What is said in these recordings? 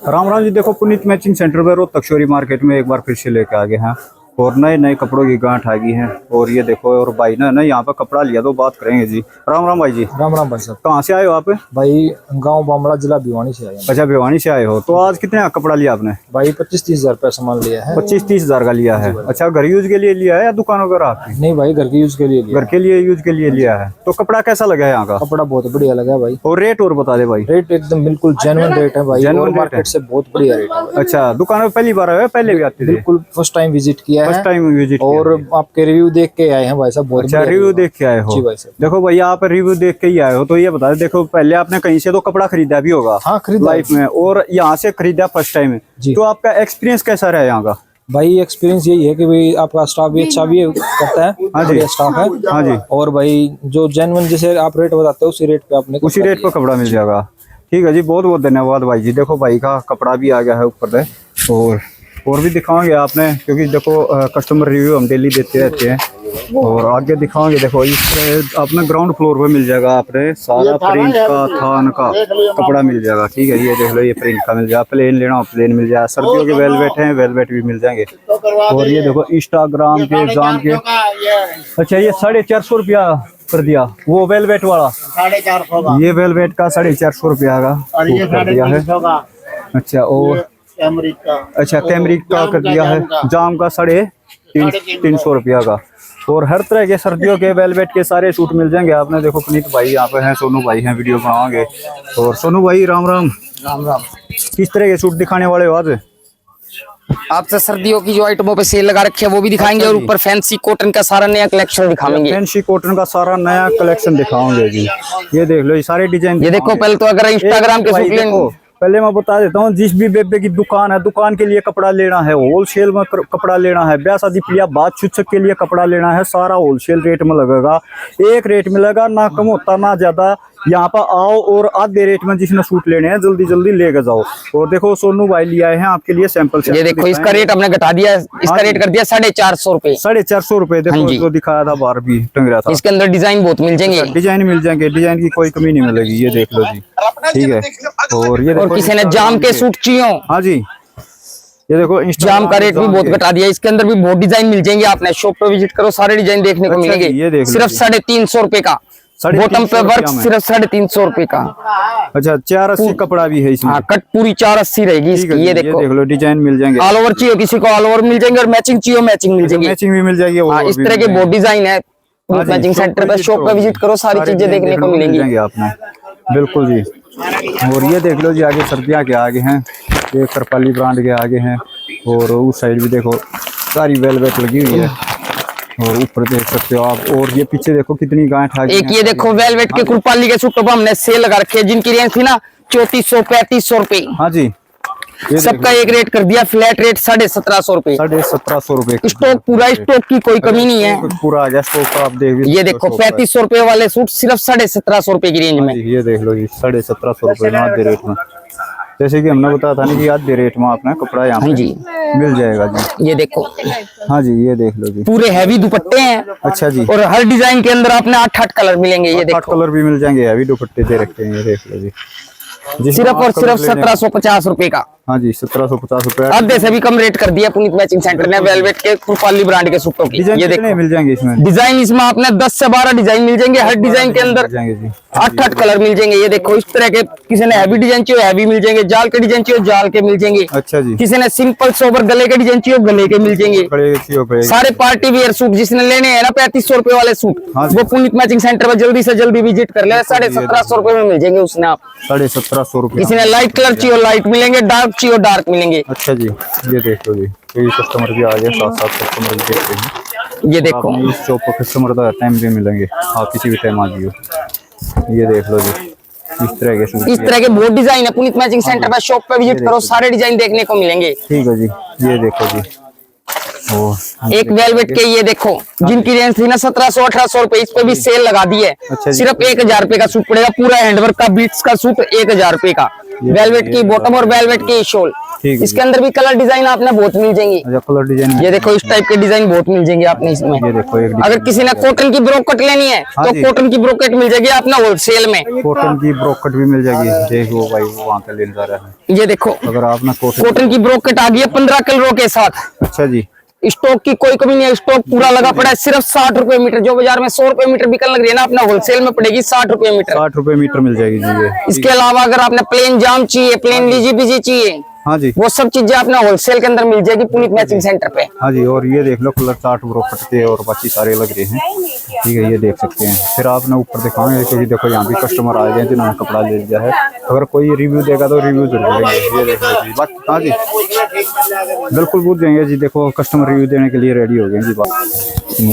राम राम जी। देखो Puneet matching centre में रोहतक शोरी market में एक बार फिर से लेके आ गए हैं और नए नए कपड़ों की गांठ आ गई है। और ये देखो, और भाई ना यहाँ पे कपड़ा लिया तो बात करेंगे जी। राम राम भाई जी। राम राम भाई साहब। कहाँ से आए हो आप? भाई गांव बामड़ा, जिला भिवानी से आए हैं। अच्छा, भिवानी से आए हो। तो आज कितने का कपड़ा लिया आपने? भाई 25-30 हजार रुपया सामान लिया है। 25-30 हजार का लिया है। अच्छा, घर यूज के लिए लिया है या दुकान वगैरह आपकी? नहीं भाई, घर के यूज के लिए लिया। घर के लिए यूज के लिए लिया है। तो कपड़ा कैसा लगा है यहाँ का? कपड़ा बहुत बढ़िया लगा भाई। और रेट और बता दे भाई। रेट एकदम बिल्कुल जेन्युइन रेट है भाई। जेन्युइन मार्केट से बहुत बढ़िया रेट है। अच्छा, दुकान में पहली बार आए? पहले भी आते थे? बिल्कुल फर्स्ट टाइम विजिट किया है। First time visit. और आपके रिव्यू देख के आए हैं भाई साहब। बहुत अच्छा, रिव्यू देख के आए हो? जी भाई साहब। देखो भैया, आप रिव्यू देख के ही आए हो तो ये बता दे। देखो, पहले आपने कहीं से तो कपड़ा खरीदा भी होगा? हाँ, खरीदा लाइफ में, और यहाँ से खरीदा फर्स्ट टाइम। तो आपका एक्सपीरियंस कैसा रहा यहाँ का? भाई एक्सपीरियंस यही है कि भाई आपका स्टाफ भी अच्छा भी करता है। हाँ जी, स्टाफ है। हाँ जी। और भाई जो जेन्युइन जैसे आप रेट बताते हो उसी रेट पे आपने उसी रेट पर कपड़ा मिल जाएगा। ठीक है जी, बहुत बहुत धन्यवाद भाई जी। देखो भाई का कपड़ा भी आ गया है ऊपर से। और भी दिखाओगे आपने, क्योंकि देखो कस्टमर रिव्यू हम डेली देते रहते हैं। और आगे दिखाओगे। देखो इस आपने ग्राउंड फ्लोर पे मिल जाएगा आपने सारा प्रिंट का, थान का कपड़ा मिल जाएगा। ठीक है, ये देख लो, ये प्रिंट का मिल जाएगा। प्लेन लेना हो प्लेन मिल जाएगा। सर्दियों के वेलवेट हैं, वेलवेट भी मिल जाएंगे। और ये देखो इंस्टाग्राम के, एग्जाम के। अच्छा, ये 450 रुपया कर दिया वो वेलवेट वाला। 450। ये वेलवेट का 450 रुपया का कर दिया है। अच्छा, और अच्छा कैमरिक का कर दिया है। जाम का 350 रुपया का। और हर तरह के सर्दियों के वेलवेट के सारे सूट मिल जाएंगे आपने। देखो पुनीत भाई यहाँ पे हैं, सोनू भाई हैं, वीडियो बनाओगे। और सोनू भाई राम राम। राम राम। किस तरह के सूट दिखाने वाले हो आज? आपसे सर्दियों की जो आइटमों पे सेल लगा रखी है वो भी दिखाएंगे। और ऊपर फैंसी कॉटन का सारा नया कलेक्शन दिखाएंगे। फैंसी कॉटन का सारा नया कलेक्शन दिखाओगे जी। ये देख लो, ये सारे डिजाइन। ये देखो, पहले तो अगर इंस्टाग्राम के सूट लेंगे, पहले मैं बता देता हूँ, जिस भी बेबे की दुकान है, दुकान के लिए कपड़ा लेना है, होलसेल में कपड़ा लेना है, ब्याह शादी प्रिया बात छुच्छक के लिए कपड़ा लेना है, सारा होलसेल रेट में लगेगा। एक रेट मिलेगा, ना कम होता ना ज्यादा। यहाँ पर आओ और आधे रेट में जिसने सूट लेने हैं जल्दी जल्दी लेके जाओ। और देखो सोनू भाई लिया है आपके लिए सैंपल। ये देखो, इसका रेट हमने घटा दिया। इसका रेट कर दिया 450 रुपए। 450 रुपए। देखो जो दिखाया था बार भी टंग रहा था। इसके अंदर डिजाइन बहुत मिल जाएंगे। डिजाइन मिल जाएंगे, डिजाइन की कोई कमी नहीं मिलेगी। ये देख लो जी। ठीक है। और ये और किसी ने जाम के सूट चाहिए, हाँ जी, ये देखो जाम का रेट भी बहुत घटा दिया। इसके अंदर भी बहुत डिजाइन मिल जाएंगे। आपने शॉप पे विजिट करो, सारे डिजाइन देखने को मिलेंगे। ये देख सिर्फ 350 रुपए का। बॉटम पे वर्क सिर्फ 350 रुपए का। अच्छा, 480 कपड़ा भी है इसमें। हाँ, कट पूरी 480 रहेगी इसकी। ये देखो, देख लो, डिजाइन मिल जाएंगे। ऑल ओवर चाहिए किसी को, ऑल ओवर मिल जाएंगे। और मैचिंग चाहिए, मैचिंग मिल जाएगी। मैचिंग भी मिल जाएगी। हाँ, इस तरह के बहुत डिजाइन है। मैचिंग सेंटर पे, शॉप पे विजिट करो, सारी चीजें देखने को मिलेंगी आपने। बिल्कुल जी। और ये देख लो जी, आगे सर्दियाँ के आगे हैं, ये करपाली ब्रांड के आगे हैं। और उस साइड भी देखो सारी वेलवेट लगी हुई है। और ऊपर देख सकते हो आप। और ये पीछे देखो कितनी गांठ आ गई। एक ये देखो, वेलवेट के कुरपाली के सूटों पर हमने सेल लगा रखी है, जिनकी रेंज थी ना 3400-3500 रुपए। हाँ जी, सबका एक रेट कर दिया, फ्लैट रेट 1750 रुपए। 1750 रुपए। स्टॉक पूरा, स्टॉक की कोई कमी नहीं है। पूरा आ गया स्टॉक का। आप देख, ये देखो 3500 रुपए वाले सूट सिर्फ 1750 रुपए की रेंज में। ये देख लो जी, 1750 रुपए में आधे रेट में। जैसे कि हमने बताया था ना कि आधे रेट में आपने कपड़ा यहाँ पे मिल जाएगा जी। ये देखो, हाँ जी, ये देख लो जी, पूरे हैवी दुपट्टे हैं। अच्छा जी। और हर डिजाइन के अंदर आपने 8-8 कलर मिलेंगे। ये देखो, 8 कलर भी मिल जाएंगे। हैवी दुपट्टे दे रखे हैं। ये देख लो जी, सिर्फ और सिर्फ 1750 रुपए का। हाँ जी, 1750 रुपए। आधे से भी कम रेट कर दिया पुनीत मैचिंग सेंटर ने वेलवेट के कुरपाली ब्रांड के सूटों की। ये देखो, मिल जाएंगे इसमें डिजाइन इसमें आपने 10 से 12 डिजाइन मिल जाएंगे। हर डिजाइन के अंदर 8-8 कलर मिल जाएंगे। ये देखो, इस तरह के किसी ने हैवी डिजाइन चाहिए हैवी मिल जाएंगे, जाल के डिजाइन चाहिए जाल के मिल जाएंगे। अच्छा जी। किसी ने सिंपल सोबर गले के डिजाइन चाहिए गले के मिल जाएंगे। सारे पार्टी वेयर सूट जिसने लेने हैं ना 3500 रुपए वाले सूट, वो पुनीत मैचिंग सेंटर में जल्दी से जल्दी विजिट कर ले। 1750 रुपए में मिल जाएंगे उसने। आप 1750 रुपए। किसी ने लाइट कलर चाहिए लाइट मिलेंगे, डार्क चाहिए डार्क मिलेंगे। अच्छा जी, ये देख लो जी, कोई कस्टमर भी आ गए, 7 कस्टमर भी देखते हैं। ये देखो, इस शॉप पर कस्टमर का टाइम भी मिलेंगे। आप किसी भी टाइम आ जाइए। ये देख लो जी, इस तरह के सूट, इस तरह के बहुत डिजाइन है। पुनीत मैचिंग सेंटर पर शॉप पे विजिट करो, सारे डिजाइन देखने को मिलेंगे। ठीक है जी, ये देखो जी। एक वेलवेट के ये देखो, जिनकी रेंज थी ना 1700-1800 रुपए, इस पे भी सेल लगा दी है। अच्छा, सिर्फ 1000 रुपए का सूट पड़ेगा। पूरा हैंडवर्क का बीट्स का सूट 1000 रुपए का। वेलवेट की बॉटम और वेलवेट की शॉल। ठीक है। इसके अंदर भी कलर डिजाइन आपने बहुत मिल जाएंगे। अच्छा कलर डिजाइन, ये देखो इस टाइप के डिजाइन बहुत मिल जाएंगे आपने इसमें। ये देखो एक अगर किसी ने कॉटन की ब्रोकट लेनी है हाँ तो जी। कॉटन की ब्रोकट मिल जाएगी आपने होलसेल में। कॉटन की ब्रोकट भी मिल जाएगी। देखो भाई वो वहाँ पे लेने जा रहा है। ये देखो अगर आप ना कॉटन की ब्रोकट आ गई है 15 कलरों के साथ। अच्छा जी, स्टॉक की कोई कमी नहीं है, स्टॉक पूरा लगा पड़ा है। सिर्फ 60 रुपए मीटर, जो बाजार में 100 रुपए मीटर बिकने लग रही है ना, अपना होलसेल में पड़ेगी 60 रुपए मीटर। 60 रुपए मीटर मिल जाएगी जी। ये इसके अलावा अगर आपने प्लेन जाम चाहिए, प्लेन लीजी चाहिए, हाँ जी, वो सब चीजें आपने होलसेल के अंदर मिल जाएगी पुनीत मैचिंग सेंटर पे। हाँ जी। और ये देख लो कलर चार्ट ब्रोकट के और बाकी सारे लग रहे हैं। ठीक है, ये देख सकते हैं। फिर आपने ऊपर दिखाएंगे क्योंकि देखो यहाँ भी कस्टमर आ गए हैं जिन्होंने कपड़ा ले लिया है। अगर कोई रिव्यू देगा तो रिव्यू जरूर देंगे। ये देख लो जी, बाकी हाँ जी बिल्कुल पूछ देंगे जी। देखो कस्टमर रिव्यू देने के लिए रेडी हो गए जी बात।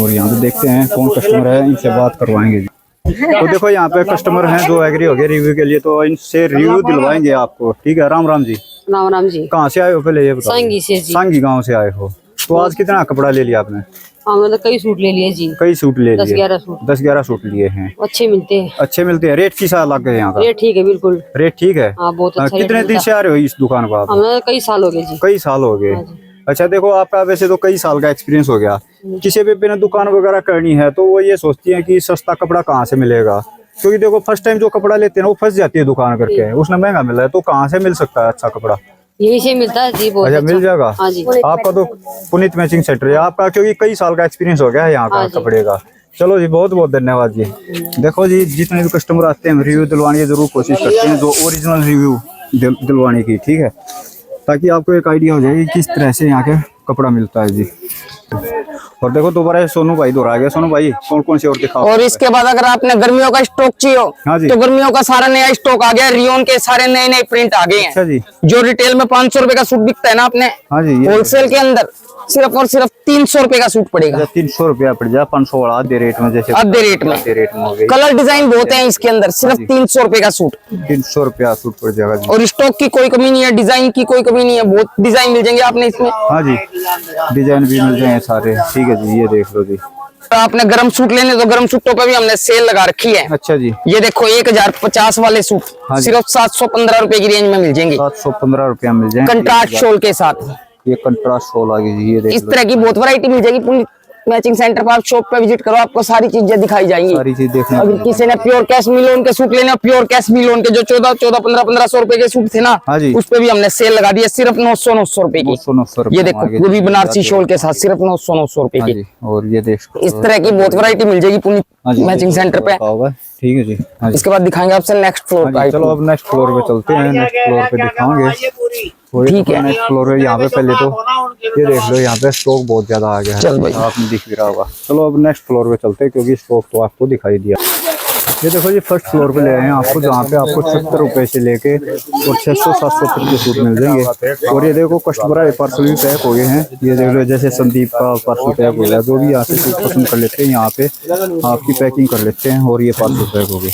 और यहाँ पे देखते हैं कौन कस्टमर है, इनसे बात करवाएंगे जी। तो देखो यहाँ पे कस्टमर हैं जो एग्री हो गए रिव्यू के लिए, तो इनसे रिव्यू दिलवाएंगे आपको। ठीक है, राम राम जी। राम राम जी। कहाँ से आए हो पहले ये बताओ? सांगी से जी। सांगी गांव से आए हो। तो आज कितना कपड़ा ले लिया आपने? हाँ मतलब कई सूट ले लिए जी। कई सूट ले लिए? 10-11 सूट। 10-11 सूट लिए हैं। अच्छे मिलते हैं। अच्छे मिलते हैं। रेट किस लग गए यहाँ का? रेट ठीक है बिल्कुल। रेट ठीक है। हाँ बहुत अच्छा रेट कितने दिन मिलता से आ रहे हो इस दुकान को आप? है। हमें कई साल हो गए जी। कई साल हो गए। हाँ जी। अच्छा देखो आपका वैसे तो कई साल का एक्सपीरियंस हो गया। किसी भी ने दुकान वगैरह करनी है तो वो ये सोचती है कि सस्ता कपड़ा कहाँ से मिलेगा, क्योंकि देखो फर्स्ट टाइम जो कपड़ा लेते हैं वो फंस जाती है दुकान करके, उसने महंगा मिल रहा है तो कहाँ से मिल सकता है अच्छा कपड़ा? यही से मिलता है जी। बहुत अच्छा अच्छा मिल जाएगा। हाँ जी। आपका तो पुनीत मैचिंग सेंटर है आपका, क्योंकि कई साल का एक्सपीरियंस हो गया है यहाँ का हाँ जी। कपड़े का। चलो जी बहुत बहुत धन्यवाद जी। देखो जी जितने भी कस्टमर आते हैं रिव्यू दिलवाने की जरूर कोशिश करते हैं, जो ओरिजिनल रिव्यू दिलवाने की। ठीक है, ताकि आपको एक आइडिया हो जाए कि किस तरह से यहाँ के कपड़ा मिलता है जी। और देखो दोबारा सोनू भाई दोहरा गया। सोनू भाई कौन कौन से और दिखाओ। और इसके बाद अगर आपने गर्मियों का स्टॉक चाहिए हाँ जी। तो गर्मियों का सारा नया स्टॉक आ गया। रियोन के सारे नए नए प्रिंट आ गए अच्छा हैं। जी। जो रिटेल में 500 रुपए का सूट बिकता है ना अपने, हाँ जी, ये होलसेल के अंदर सिर्फ और सिर्फ 300 रुपए का सूट पड़ेगा। 300 रुपया पड़ जाए। 500 वाला आधे रेट में, जैसे आधे रेट में। आधे रेट में हो गई। कलर डिजाइन बहुत है इसके अंदर, सिर्फ 300 रुपए का सूट। 300 रुपया सूट पड़ जाएगा जी। और स्टॉक की कोई कमी नहीं है, डिजाइन की कोई कमी नहीं है, बहुत डिजाइन मिल जाएंगे आपने इसमें। हाँ जी, डिजाइन भी मिल जाएंगे सारे। ठीक है जी, ये देख लो जी। आपने गर्म सूट लेने तो गर्म सूटों पे भी हमने सेल लगा रखी है। अच्छा जी, ये देखो 1050 वाले सूट हाँ जी। सिर्फ 715 रुपए की रेंज में मिल जाएंगे, 715 रुपया मिल जाएंगे। कंट्रास्ट शॉल के साथ। ये कंट्रास्ट शॉल आ गई जी। ये देख इस लो, तरह की बहुत वैरायटी मिल जाएगी। पुनीत मैचिंग सेंटर पर आप शॉप पे विजिट करो, आपको सारी चीजें दिखाई जाएंगी। सारी चीज देखने को अगर मिलेगी। किसी ने प्योर कैश मिलोन के सूट लेने, प्योर कैश मिलोन के जो 1500 रुपए के सूट थे ना, हाँ जी। उस पे भी हमने सेल लगा दी है सिर्फ 900 रुपए की। 900 रुपये ये देखो पूरी बनारसी शॉल के साथ सिर्फ 900 रुपए हाँ की। जी। और ये देख इस तरह की बहुत वैरायटी मिल जाएगी पुनीत हाँ जी, मैचिंग सेंटर पे। होगा। ठीक है जी। हाँ जी। इसके बाद दिखाएंगे आपसे नेक्स्ट फ्लोर हाँ का जी, चलो अब नेक्स्ट फ्लोर पे चलते हैं। नेक्स्ट फ्लोर पे दिखाएंगे। ठीक है। नेक्स्ट फ्लोर है यहाँ पे। पहले तो ये देख लो यहाँ पे स्टॉक बहुत ज्यादा आ गया चल भाई। है, आपने दिख भी रहा होगा। चलो अब नेक्स्ट फ्लोर पे चलते हैं क्योंकि स्टॉक तो आपको दिखाई दिया। ये देखो जी फर्स्ट फ्लोर पे ले आए हैं आपको, जहाँ पे आपको 70 रुपए से लेके और 600-700 तक के सूट मिल जाएंगे। और ये देखो कस्टमर पार्सल भी पैक हो गए हैं। ये देख लो जैसे संदीप का पार्सल पैक हो गया। जो भी यहाँ से सूट पसंद कर लेते हैं यहाँ पे आपकी पैकिंग कर लेते हैं और ये पार्सल पैक हो गए।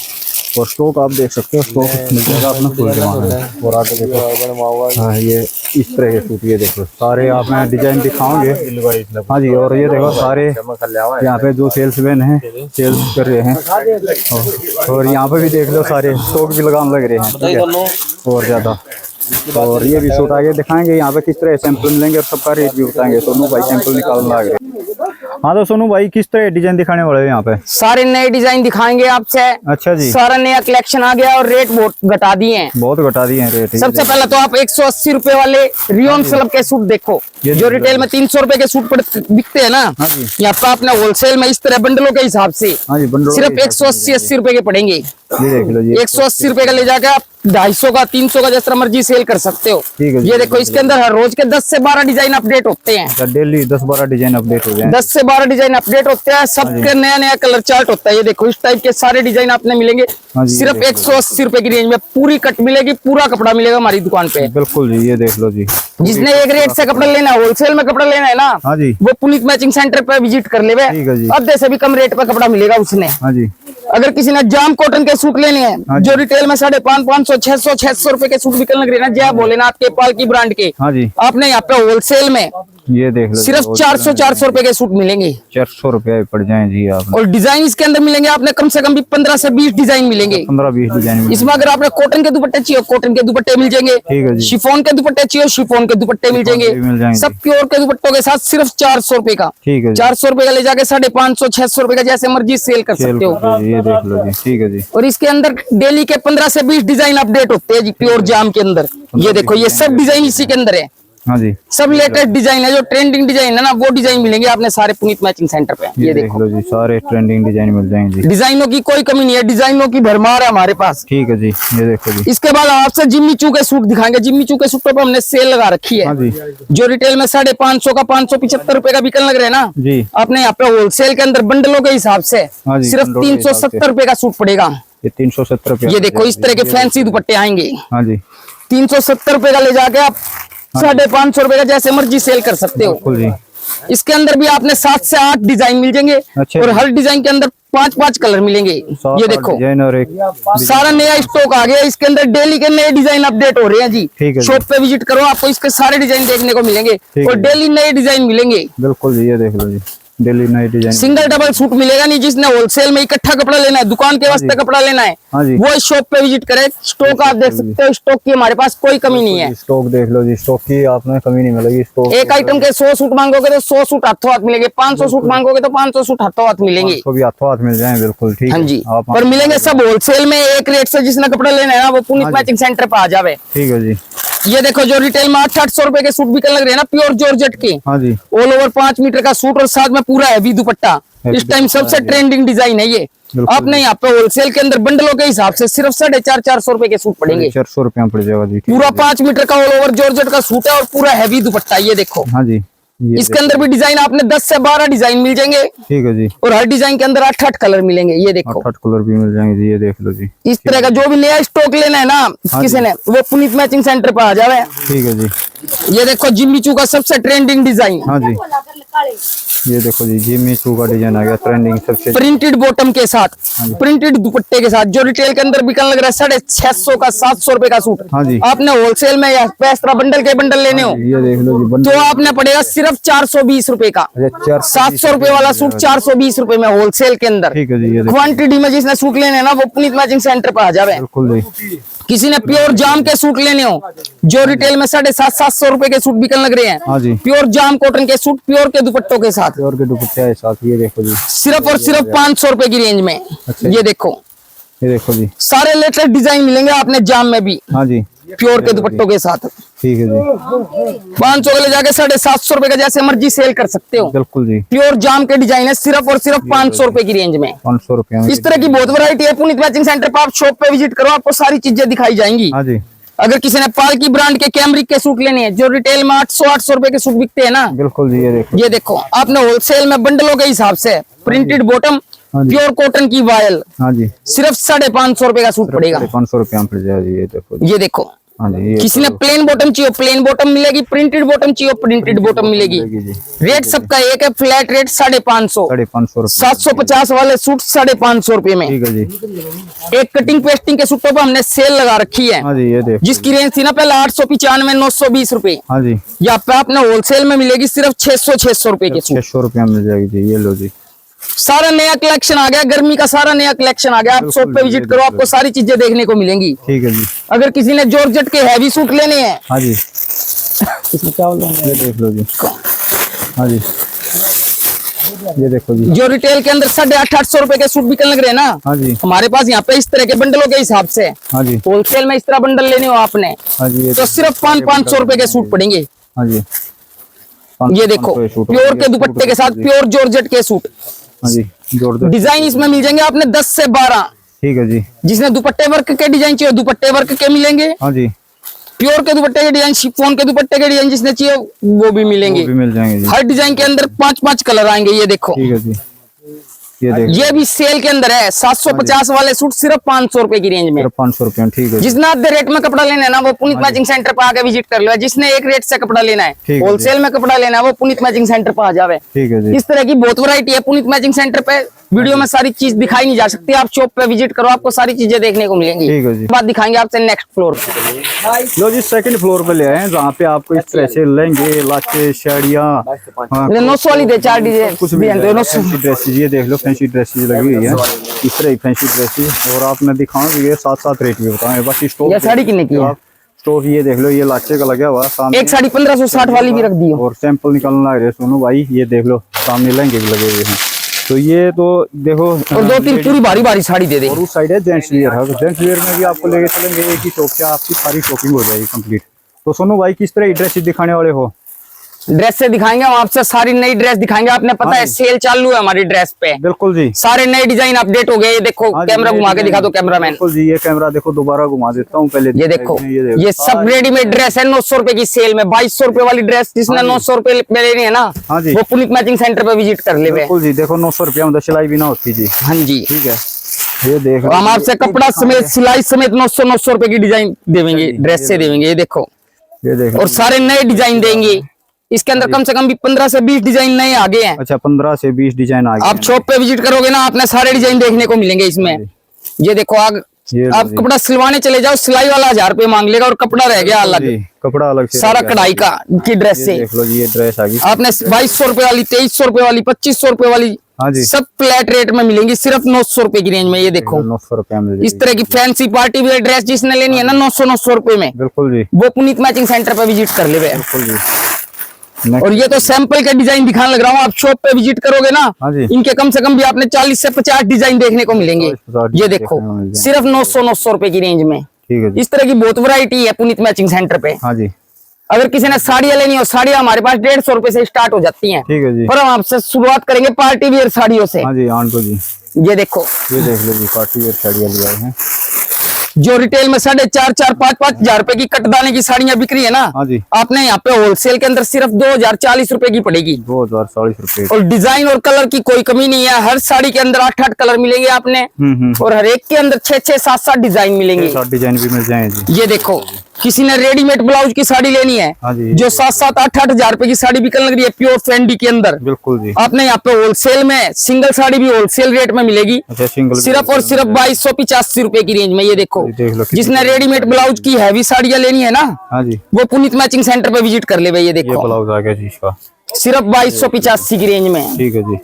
और स्टॉक आप देख सकते हो, स्टॉक मिल जाएगा अपना फुल जमाना है। और आगे देखो हाँ ये इस तरह के सूट, ये देखो सारे आप मैं डिजाइन दिखाऊंगे। हाँ जी, और ये देखो सारे यहाँ पे जो सेल्समैन हैं सेल्स कर रहे हैं। और यहाँ पे भी देख लो सारे स्टॉक भी लगाम लग रहे हैं। ठीक है, और ज्यादा। और ये भी सूट आगे दिखाएंगे यहाँ पे किस तरह सैंपल मिलेंगे और सबका रेट भी बताएंगे। सोनू भाई सैंपल निकालने लग रहे हैं। हाँ तो सोनू भाई किस तरह डिजाइन दिखाने वाले हैं यहाँ पे? सारे नए डिजाइन दिखाएंगे आपसे। अच्छा जी, सारा नया कलेक्शन आ गया और रेट बहुत घटा दिए हैं। बहुत घटा दिए हैं रेट। सबसे पहले तो आप 180 रुपए वाले रियोन स्लब के सूट देखो, जो रिटेल में 300 रुपए के सूट बिकते हैं ना, हाँ जी। यहाँ पे आपने होलसेल में इस तरह बंडलों के हिसाब से हाँ जी, बंडलों सिर्फ के हिसाब से 180 रुपए के पड़ेंगे। ये देख लो जी, 180 रुपए का ले जाके आप 250 का 300 का जिस तरह मर्जी सेल कर सकते हो। ठीक है जी। ये देखो इसके अंदर हर रोज के 10 से 12 डिजाइन अपडेट होते हैं। डेली 10-12 डिजाइन अपडेट हो जाए। 10 से 12 डिजाइन अपडेट होते हैं, सबके नया नया कलर चार्ट होता है। ये देखो इस टाइप के सारे डिजाइन आपने मिलेंगे हाँ जी, सिर्फ ये 180 रुपए की रेंज में। पूरी कट मिलेगी, पूरा कपड़ा मिलेगा हमारी दुकान पे। बिल्कुल जी, ये देख लो जी। जिसने एक रेट से कपड़ा लेना है, होलसेल में कपड़ा लेना है ना, हाँ जी, वो पुनीत मैचिंग सेंटर पे विजिट कर ले। ठीक है जी। आधे से भी कम रेट पे कपड़ा मिलेगा उसने। हाँ जी, अगर किसी ने जाम कॉटन के सूट लेने हाँ हैं जी। जो रिटेल में 550, 600 रुपए के सूट बिकने लग रहे हैं ना, जय भोलेनाथ के पालकी ब्रांड के, हाँ जी, आपने यहाँ पे होलसेल में ये देख लो सिर्फ 400 रुपए के सूट मिलेंगे। 400 रुपए पड़ जाए जी आप। और डिजाइन इसके अंदर मिलेंगे आपने कम से कम भी 15 से 20 डिजाइन मिलेंगे। 15-20 डिजाइन इसमें अगर आपने कॉटन के दुपट्टे चाहिए कॉटन के दुपट्टे मिल जाएंगे, ठीक है जी। शिफॉन के दुपट्टे चाहिए शिफॉन के दुपट्टे मिल भी मिल जाएंगे, जाएंगे। सब प्योर के दुपट्टों के साथ सिर्फ 400 रुपए का। ठीक है जी। 400 रुपए का ले जाके 550, 600 रुपए का जैसे मर्जी सेल कर सेल सकते हो। करके जी, ये देख लो जी, ठीक है जी। और इसके अंदर डेली के 15 से 20 डिजाइन अपडेट होते हैं जी प्योर जाम के अंदर। ये देखो ये सब डिजाइन इसी के अंदर है, हाँ जी, सब लेटेस्ट डिजाइन है, जो ट्रेंडिंग डिजाइन है ना वो डिजाइन मिलेंगे आपने सारे पुनीत मैचिंग सेंटर पे। ये ये देख देखो लो जी, सारे ट्रेंडिंग डिजाइन मिल जाएंगे जी। डिजाइनों की कोई कमी नहीं है, डिजाइनों की भरमार है हमारे पास। ठीक है जी, ये देखो जी। इसके बाद आपसे जिम्मी चू के सूट दिखाएंगे। जिम्मी चू के सूटों पर हमने सेल लगा रखी हाँ है, जी, जो रिटेल में 550 का 575 रुपए का बिकने लग रहे हैं ना, जी, आपने यहाँ पे होलसेल के अंदर बंडलों के हिसाब से हाँ जी, सिर्फ बंडलों के हिसाब से। 370 रुपए का सूट पड़ेगा। ये 370 रुपए। ये देखो इस तरह के फैंसी दुपट्टे आएंगे, हाँ जी, 370 रुपए का ले जाके आप 550 रुपए का जैसे मर्जी सेल कर सकते हो। बिल्कुल जी। इसके अंदर भी आपने 7 से 8 डिजाइन मिल जाएंगे अच्छा। और हर डिजाइन के अंदर 5-5 कलर मिलेंगे। ये देखो डिजाइन और एक सारा नया स्टॉक आ गया, इसके अंदर डेली के नए डिजाइन अपडेट हो रहे हैं जी। ठीक है जी। शॉप पे विजिट करो, आपको इसके सारे डिजाइन देखने को मिलेंगे ठीक और है। डेली नए डिजाइन मिलेंगे। बिल्कुल जी, ये देख लो जी, डेली नई डिजाइन। सिंगल डबल सूट मिलेगा नहीं, जिसने होलसेल में इकट्ठा कपड़ा लेना है, दुकान के वास्ते कपड़ा लेना है, हाँ जी। वो इस शॉप पे विजिट करे। स्टॉक आप देख सकते हो, स्टॉक की हमारे पास कोई कमी नहीं है। स्टॉक देख लो जी, स्टॉक की आपने कमी नहीं मिलेगी। स्टॉक एक आइटम के 100 सूट मांगोगे तो 100 सूट हाथों हाथ मिलेंगे, 500 सूट मांगोगे तो 500 सूट हाथों हाथ मिलेंगे। को भी हाथों हाथ मिल जाए। बिल्कुल ठीक हाँ है। जी, आप पर मिलेंगे सब होलसेल में एक रेट से। जिसने कपड़ा लेना है ना वो पुनीत मैचिंग सेंटर पे आ जावे। ठीक है जी, ये देखो जो रिटेल में 800 रुपए के सूट बिकने लग रहे हैं ना, प्योर जॉर्जेट के, हाँ जी, ऑल ओवर 5 मीटर का सूट और साथ में पूरा हैवी दुपट्टा। इस टाइम सबसे ट्रेंडिंग डिजाइन है ये। बिल्कुल। आपने यहाँ पे होलसेल के अंदर बंडलों के हिसाब से सिर्फ 450 रुपए के सूट पड़ेंगे। 400 रुपया पड़ जाएगा जी। ठीक पूरा है। 5 मीटर का ऑल ओवर जॉर्जेट का सूट है और पूरा हैवी दुपट्टा। ये देखो हाँ जी, ये इसके अंदर भी डिजाइन आपने 10 से 12 डिजाइन मिल जाएंगे ठीक है जी। और हर डिजाइन के अंदर 8-8 कलर मिलेंगे। ये देखो 8 कलर भी मिल जाएंगे जी, ये देख लो जी। इस तरह का जो भी नया स्टॉक लेना है ना किसी ने, वो पुनीत मैचिंग सेंटर पर आ जावे। ठीक है जी, ये देखो जिम्मी चू का सबसे ट्रेंडिंग डिजाइन, हाँ जी, ये देखो जी, जिम्मी चू का डिजाइन आ गया ट्रेंडिंग सबसे। प्रिंटेड बॉटम के साथ, प्रिंटेड दुपट्टे के साथ, जो रिटेल के अंदर बिकने लग रहा है 650 का 700 रुपए का सूट। हाँ जी। आपने होलसेल में या पैसरा बंडल के बंडल लेने हो ये देख लो जी, तो आपने पड़ेगा सिर्फ 420 रुपए का। 700 रुपए वाला सूट 420 रुपए में होलसेल के अंदर। ठीक है जी, ये देखो। क्वांटिटी में जिसने सूट लेने हैं ना वो पुनीत मैचिंग सेंटर पर आ जावे। बिल्कुल जी, किसी ने प्योर जाम के सूट लेने हो, जो रिटेल में 750 रुपए के सूट बिकने लग रहे हाँ हैं, जी, प्योर जाम कॉटन के सूट प्योर के दुपट्टों के साथ और के दुपट्टे है साथ। ये देखो जी, सिर्फ और सिर्फ 500 रुपए की रेंज में। अच्छा। ये देखो ये देखो जी, सारे लेटेस्ट डिजाइन मिलेंगे आपने जाम में भी हाँ जी, प्योर के दुपट्टों के साथ। ठीक है जी, 500 के ले जाके 750 रुपए का जैसे मर्जी सेल कर सकते हो। बिल्कुल जी। प्योर जाम के डिजाइन है सिर्फ और सिर्फ 500 रुपए की रेंज में। 500 रुपया में। इस तरह की बहुत वैरायटी है पुनीत मैचिंग सेंटर पर। आप शॉप पे विजिट करो, आपको सारी चीजें दिखाई जाएंगी। हाँ जी, अगर किसी ने पालकी ब्रांड के कैमरिक के सूट लेने हैं, जो रिटेल में 800 रुपए के सूट बिकते हैं ना, बिल्कुल जी, ये देखो। ये देखो आपने होलसेल में बंडलों के हिसाब से प्रिंटेड बॉटम, हाँ जी। प्योर कॉटन की वायल, हाँ जी, सिर्फ 550 रुपए का सूट पड़ेगा। 500 रुपया में पड़ जाएगा जी, ये देखो जी। ये देखो हाँ जी, ये किसी ने प्लेन बॉटम चाहिए प्लेन बॉटम मिलेगी, प्रिंटेड बॉटम चाहिए प्रिंटेड बॉटम मिलेगी। जी, रेट सबका एक है, फ्लैट रेट 550। 550 रुपया। 750 वाले सूट 550 रुपए में। ठीक है जी, एक कटिंग पेस्टिंग के सूटों पर हमने सेल लगा रखी है, हाँ जी, ये देखो। जिसकी रेंज थी ना पहले 895, 920 रुपए, हाँ जी, यहाँ पे आपने होलसेल में मिलेगी सिर्फ 600 रुपए के सूट। 600 रुपया मिल जाएगी जी, ये लो जी। सारा नया कलेक्शन आ गया, गर्मी का सारा नया कलेक्शन आ गया। आप शॉप पे विजिट करो, आपको सारी चीजें देखने को मिलेंगी। ठीक है जी, अगर किसी ने जॉर्जेट के हैवी सूट लेने हैं, हाँ जी, इसमें क्या बोल रहे हैं? ये देख लो जी। हाँ जी, ये देखो जी। जो रिटेल के अंदर 850 रुपए के सूट बिकने लग रहे हैं ना, हाँ जी, हमारे पास यहाँ पे इस तरह के बंडलों के हिसाब से हाँ जी, होलसेल में इस तरह बंडल लेने हो आपने हाँ जी, तो सिर्फ 500 रुपए के सूट पड़ेंगे। हाँ जी, ये देखो 500 सूट प्योर होंगे, के दुपट्टे सूट के साथ होंगे। प्योर जॉर्जेट के सूट। हाँ जी, जोड़ दो। डिजाइन इसमें मिल जाएंगे आपने 10 से 12। ठीक है जी, जिसने दुपट्टे वर्क के डिजाइन चाहिए दुपट्टे वर्क के मिलेंगे, हाँ जी, प्योर के दुपट्टे के डिजाइन, शिफॉन के दुपट्टे के डिजाइन जिसने चाहिए वो भी मिलेंगे। वो भी मिल जाएंगे जी। हर डिजाइन के अंदर 5-5 कलर आएंगे। ये देखो ठीक है जी, ये देखो। ये भी सेल के अंदर है। 750 वाले सूट सिर्फ 500 रुपए की रेंज में। 500 रुपया। ठीक है जी, जिसने आधे रेट में कपड़ा लेना है ना वो पुनीत मैचिंग सेंटर पर आके विजिट कर लो। जिसने एक रेट से कपड़ा लेना ठीक है, है होलसेल में कपड़ा लेना है, वो पुनीत मैचिंग सेंटर पर आ जावे। ठीक है जी। इस तरह की बहुत वैरायटी है पुनीत मैचिंग सेंटर पे। वीडियो में सारी चीज दिखाई नहीं जा सकती, आप शॉप पे विजिट करो, आपको सारी चीजें देखने को मिलेंगी। ठीक है जी। बात दिखाएंगे आपसे नेक्स्ट फ्लोर। लो जी, सेकंड फ्लोर पे ले आए हैं, जहाँ पे आपको इस तरह से लहंगे, लाचे, साड़ियाँ, 900 वाली दे 4 डिजाइन कुछ भी फैंसी ड्रेसेज, ये देख लो फैंसी ड्रेसेज लगी हुई है, इस तरह ही फैंसी ड्रेसेज। और आप मैं दिखाऊंगी, ये साथ रेट भी बताएं। बाकी स्टोव, ये साड़ी कितने की है? स्टोव ये देख लो, ये लाचे का लगा हुआ सामने। एक साड़ी 1560 वाली भी रख दी हो। और सैंपल निकालना लग रहे सुनो भाई, ये देख लो सामने लहंगे भी लगे हुए हैं। तो ये तो देखो, और 2-3 पूरी भारी साड़ी दे दे। और उस साइड है जेंट्स वियर है, जेंट्स वियर में भी आपको लेके चलेंगे, एक ही शॉप से आपकी सारी शॉपिंग हो जाएगी कंप्लीट। तो सोनू भाई किस तरह ड्रेस दिखाने वाले हो? ड्रेस से दिखाएंगे हम आपसे, सारी नई ड्रेस दिखाएंगे। आपने पता है सेल चालू है हमारी ड्रेस पे। बिल्कुल जी, सारे नए डिजाइन अपडेट हो गए। ये देखो, कैमरा घुमा के दिखा दो कैमरामैन। बिल्कुल जी, ये कैमरा देखो, दोबारा घुमा देता हूँ पहले। ये देखो, ये सब रेडीमेड ड्रेस है 900 रुपए की सेल में। 2200 रुपए वाली ड्रेस जिसने 900 रुपए में लेनी है ना, वो पुनीत मैचिंग सेंटर पे विजिट कर ले। बिल्कुल जी, देखो 900 रुपया में सिलाई भी ना होती जी। हाँ जी, ठीक है, ये देख हम आपसे कपड़ा समेत सिलाई समेत 900 रुपए की डिजाइन देंगे, ड्रेस से देंगे। ये देखो, ये देखो, और सारे नए डिजाइन देंगे। इसके अंदर कम से कम भी 15 से 20 डिजाइन नए आगे हैं। अच्छा, 15 से 20 डिजाइन आगे। आप शॉप पे विजिट करोगे ना, आपने सारे डिजाइन देखने को मिलेंगे इसमें। ये देखो, आप कपड़ा सिलवाने चले जाओ, सिलाई वाला 1000 रुपए मांग लेगा और कपड़ा रह गया अलग, कपड़ा अलग से सारा कढ़ाई का की ड्रेस से। देख लो जी, ये ड्रेस आ गई आपने 2200 रुपए वाली, 2300 रुपए वाली, 2500 रुपए वाली, हाँ जी, सब फ्लैट रेट में मिलेंगी, सिर्फ 900 रुपए की रेंज में। ये देखो, 900 रुपया में इस तरह की फैंसी पार्टी वेयर ड्रेस जिसने लेनी है ना 900 रुपए में, बिल्कुल जी, वो पुनीत मैचिंग सेंटर पे विजिट कर ले। बिल्कुल जी। और ये तो सैंपल के डिजाइन दिखाने लग रहा हूँ, आप शॉप पे विजिट करोगे ना, हाँ जी, इनके कम से कम भी आपने 40 से 50 डिजाइन देखने को मिलेंगे। ये देखो, सिर्फ 900 रुपए की रेंज में। ठीक है जी, इस तरह की बहुत वैरायटी है पुनीत मैचिंग सेंटर पे। हाँ जी, अगर किसी ने साड़ियाँ लेनी हो, साड़ियाँ हमारे पास 150 रुपए से स्टार्ट हो जाती हैं। ठीक है जी, पर हम आपसे शुरुआत करेंगे पार्टी वेयर साड़ियों से। हाँ जी, आंटो जी, ये देखो, ये देख लो जी, पार्टी वेयर साड़ियाँ ले आए हैं, जो रिटेल में 4,500 5,5 हजार रुपए की कटदाने की साड़ियाँ बिक रही है ना, हाँ जी, आपने यहाँ पे होलसेल के अंदर सिर्फ 2040 रुपए की पड़ेगी। 2040 रुपए। और डिजाइन और कलर की कोई कमी नहीं है, हर साड़ी के अंदर 8-8 कलर मिलेंगे आपने, और हर एक के अंदर 6-6 7-7 डिजाइन मिलेंगे। 7 डिजाइन भी मिल जाएंगे जी। ये देखो, किसी ने रेडीमेड ब्लाउज की साड़ी लेनी है, हाँ जी, जो 7-7 8-8 हजार रुपए की साड़ी बिकने लग रही है प्योर फैंडी के अंदर, बिल्कुल जी, आपने यहाँ पे होलसेल में सिंगल साड़ी भी होलसेल रेट में मिलेगी, अच्छा, सिंगल सिर्फ और सिर्फ 2285 रुपए की रेंज में। ये देखो, देख लो, जिसने रेडीमेड ब्लाउज की हैवी साड़ियाँ लेनी है ना, हाँ जी, वो पुनीत मैचिंग सेंटर पे विजिट कर ले भाई। ये ये देखो, ब्लाउज आ गया जी इसका, सिर्फ 2285 की रेंज में। ठीक है जी,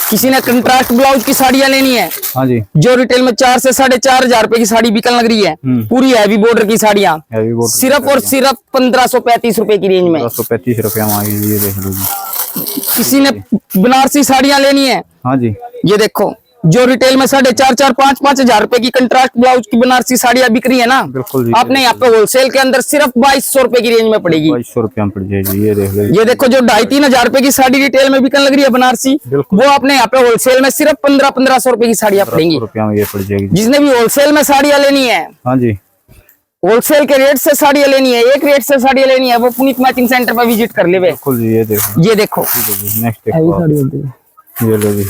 किसी ने कंट्रास्ट ब्लाउज की साड़ियाँ लेनी है, हाँ जी, जो रिटेल में 4 से 4,500 हजार रुपए की साड़ी बिकने लग रही है, पूरी हैवी बॉर्डर की साड़ियाँ, हैवी बॉर्डर सिर्फ और सिर्फ 1535 रुपए की रेंज में। 1535 रुपया में आ गई, ये देख लो जी, किसी ने बनारसी साड़ियाँ लेनी है, हाँ जी, ये देखो, जो रिटेल में 4,500 5,5 हजार रुपए की कंट्रास्ट ब्लाउज की बनारसी साड़ियाँ बिक रही है ना, बिल्कुल जी, आपने यहाँ पे होलसेल के अंदर सिर्फ 2200 रुपए की रेंज में पड़ेगी। 2200 रुपया में पड़ जाएगी, ये देख लो। ये देखो, जो 2,500-3 हजार रुपए की साड़ी रिटेल में बिकने लग रही है बनारसी, वो आपने यहाँ पे होलसेल में सिर्फ 1500-1500 रुपए की साड़ियाँ पड़ेंगी। रुपया में ये पड़ जाएगी। जिसने भी होलसेल में साड़ियाँ लेनी है, हाँ जी, होलसेल के रेट से साड़ियाँ लेनी है, एक रेट से साड़ियाँ लेनी है, वो पुनीत मैचिंग सेंटर पर विजिट कर ले। बिल्कुल जी, ये देखो, ये देखो, नेक्स्ट ये लो जी,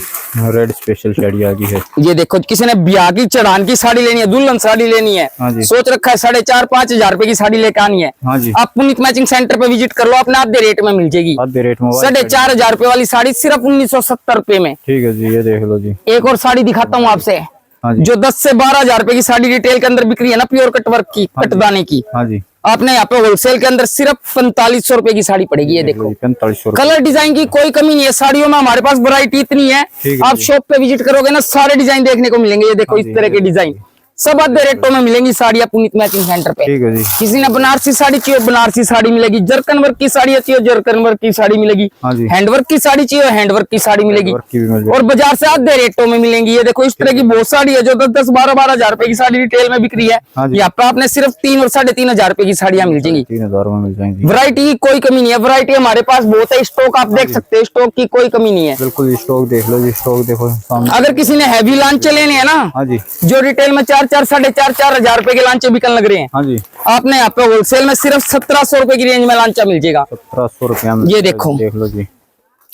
रेड स्पेशल साड़ी आ गई है। ये देखो, किसी ने ब्याह की चढ़ान की साड़ी लेनी है, दुल्हन साड़ी लेनी है, हाँ जी, सोच रखा है 4,500-5 हजार रुपए की साड़ी लेकर आनी है, हाँ जी, आप पुनीत मैचिंग सेंटर पे विजिट कर लो, अपने आधे रेट में मिल जाएगी। आधे रेट में 4,500 हजार रुपए वाली साड़ी सिर्फ 1970 रुपए में। ठीक है जी, ये देख लो जी। एक और साड़ी दिखाता हूँ आपसे, हाँ जी, जो 10 से 12 हजार रुपए की साड़ी रिटेल के अंदर बिक रही है ना, प्योर कटवर्क की, कटदाने की, हाँ जी, आपने यहाँ पे होलसेल के अंदर सिर्फ 4500 रुपए की साड़ी पड़ेगी। ये देखो, 4500 कलर डिजाइन की कोई कमी नहीं है साड़ियों में, हमारे पास वैरायटी इतनी है, आप शॉप पे विजिट करोगे ना, सारे डिजाइन देखने को मिलेंगे। ये देखो, इस तरह के डिजाइन सब आधे रेटों में मिलेंगी साड़ियाँ पुनीत मैचिंग सेंटर पे। ठीक है जी, किसी ने बनारसी साड़ी चाहिए, बनारसी साड़ी मिलेगी, जरकन वर्क की साड़ी चाहिए, जरकन वर्क की साड़ी मिलेगी, हाँ जी, हैंडवर्क की साड़ी चाहिए, हैंडवर्क की साड़ी मिलेगी, वर्क की भी मिल जाएगी। और बाजार से आधे रेटों में मिलेंगी। ये देखो, इस तरह की बहुत साड़ी है जो 10-10 12-12 हजार रुपए की साड़ी रिटेल में बिक रही है, हाँ जी, यहाँ पे आपने सिर्फ 3 और 3,500 हजार रुपए की साड़ियाँ मिल जाएंगी। 3000 में मिल जाएंगी। वैरायटी की कोई कमी नहीं है, वैरायटी हमारे पास बहुत है, स्टॉक आप देख सकते हैं, स्टॉक की कोई कमी नहीं है। बिल्कुल, स्टॉक देख लो जी, स्टॉक देखो सामने। अगर किसी ने हैवी लांचे लेने हैं ना, हाँ जी, जो रिटेल में 4-4 4,500 हजार रुपए के लांचे बिकने लग रहे हैं, हाँ जी, आपने यहाँ पे होलसेल में सिर्फ 1700 रुपए की रेंज में लांचा मिल जाएगा। 1700 रुपया में। ये देखो, देख लो जी,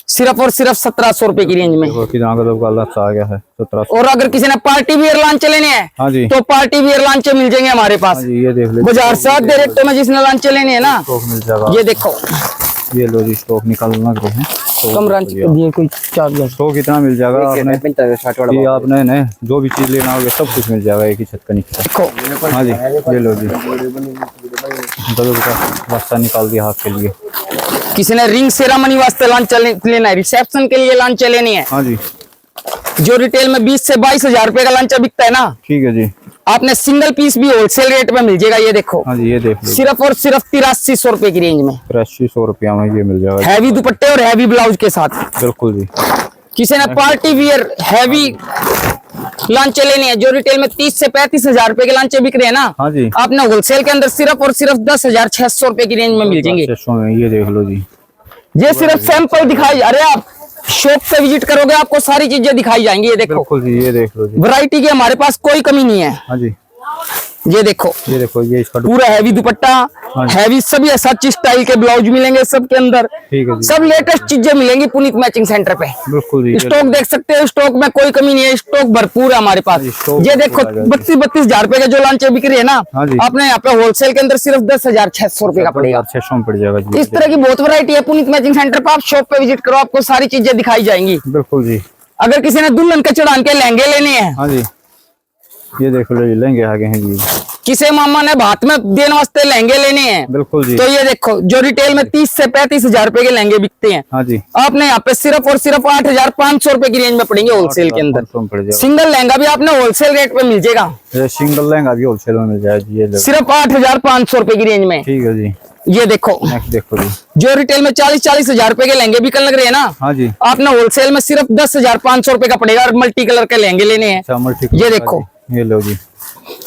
सिर्फ और सिर्फ 1700 रुपए की रेंज में। आ गया है 1700। और अगर किसी ने पार्टी वियर लांचे लेने हैं, हाँ जी, तो पार्टी वियर लांचे मिल जाएंगे हमारे पास। हाँ जी, ये देख लो, बाजार से आधे रेटों में जिसने लांचे लेने हैं ना, स्टॉक मिल जाएगा। ये देखो, ये लो जी स्टॉक निकालना रहे हैं तो कम रांची के दिए कोई चार्ज। स्टॉक कितना मिल जाएगा आपने ये आपने ने जो भी चीज लेना होगा सब कुछ मिल जाएगा एक ही छत के नीचे। देखो हाँ जी ये लो जी 10 रुपये बस्ता निकाल दिया हाथ के लिए। किसी ने रिंग सेरामनी वास्ते लांचा लेना है, रिसेप्शन के लिए लांचा लेनी है। हाँ जी जो रिटेल में 20 से 22 हजार रुपए का लांचा बिकता है ना, ठीक है जी। आपने सिंगल पीस भी होलसेल रेट में मिल जाएगा। ये देखो हाँ जी ये देख लो सिर्फ और सिर्फ 8300 रुपए की रेंज में 8300 रुपया में ये मिल जाएगा। हैवी दुपट्टे और हैवी ब्लाउज के साथ। बिल्कुल जी। किसी ने पार्टी वियर हैवी लांचे लेने हैं, जो रिटेल में 30 से 35 हजार रुपए के लांचे बिक रहे हैं ना, हाँ जी आपने होलसेल के अंदर सिर्फ और सिर्फ 10,600 रुपए की रेंज में मिल जाएंगे। ये देख लो जी। ये सिर्फ सैंपल दिखाई, अरे आप शॉप पे विजिट करोगे आपको सारी चीजें दिखाई जाएंगी। ये देखो बिल्कुल जी ये देख लो जी। वैरायटी की हमारे पास कोई कमी नहीं है। हाँ जी ये देखो ये इसका पूरा हैवी दुपट्टा, हैवी सभी सच स्टाइल के ब्लाउज मिलेंगे सबके अंदर। ठीक है जी। सब लेटेस्ट चीजें मिलेंगी पुनीत मैचिंग सेंटर पे। बिल्कुल जी। स्टॉक देख सकते हो, स्टॉक में कोई कमी नहीं है, स्टॉक भरपूर है हमारे पास। ये देखो 32 हजार रुपए के जो लांचे बिक रही है ना, आपने यहाँ पे होलसेल के अंदर सिर्फ 10,600 रुपए का पड़ेगा। 600 में पड़ जाएगा जी। इस तरह की बहुत वैरायटी है पुनीत मैचिंग सेंटर पे। आप शॉप पे विजिट करो, आपको सारी चीजें दिखाई जाएंगी। बिल्कुल जी। अगर किसी ने दुल्हन के चढ़ान के लहंगे लेने हैं, हाँ जी ये देख लो लहंगे आगे हैं जी। किसी मामा ने भात में देने वास्ते लहंगे लेने हैं, बिल्कुल जी। तो ये देखो जो रिटेल में 30 से 35 हजार रुपए के लहंगे बिकते हैं, हाँ जी आपने यहाँ पे सिर्फ और सिर्फ 8,500 रुपए की रेंज में पड़ेंगे होलसेल के अंदर। सिंगल लहंगा भी आपने होलसेल रेट पे मिल जाएगा। सिंगल लहंगा भी होलसेल में मिल जाएगा जी। ये सिर्फ 8,500 रुपए की रेंज में। ठीक है जी। ये देखो देखो जी जो रिटेल में 40-40 हजार रुपए के लहंगे बिकने लग रहे हैं ना, हाँ जी आपने होलसेल में सिर्फ 10,500 रुपए का पड़ेगा। और मल्टी कलर के लहंगे लेने हैं, ये देखो ये लो जी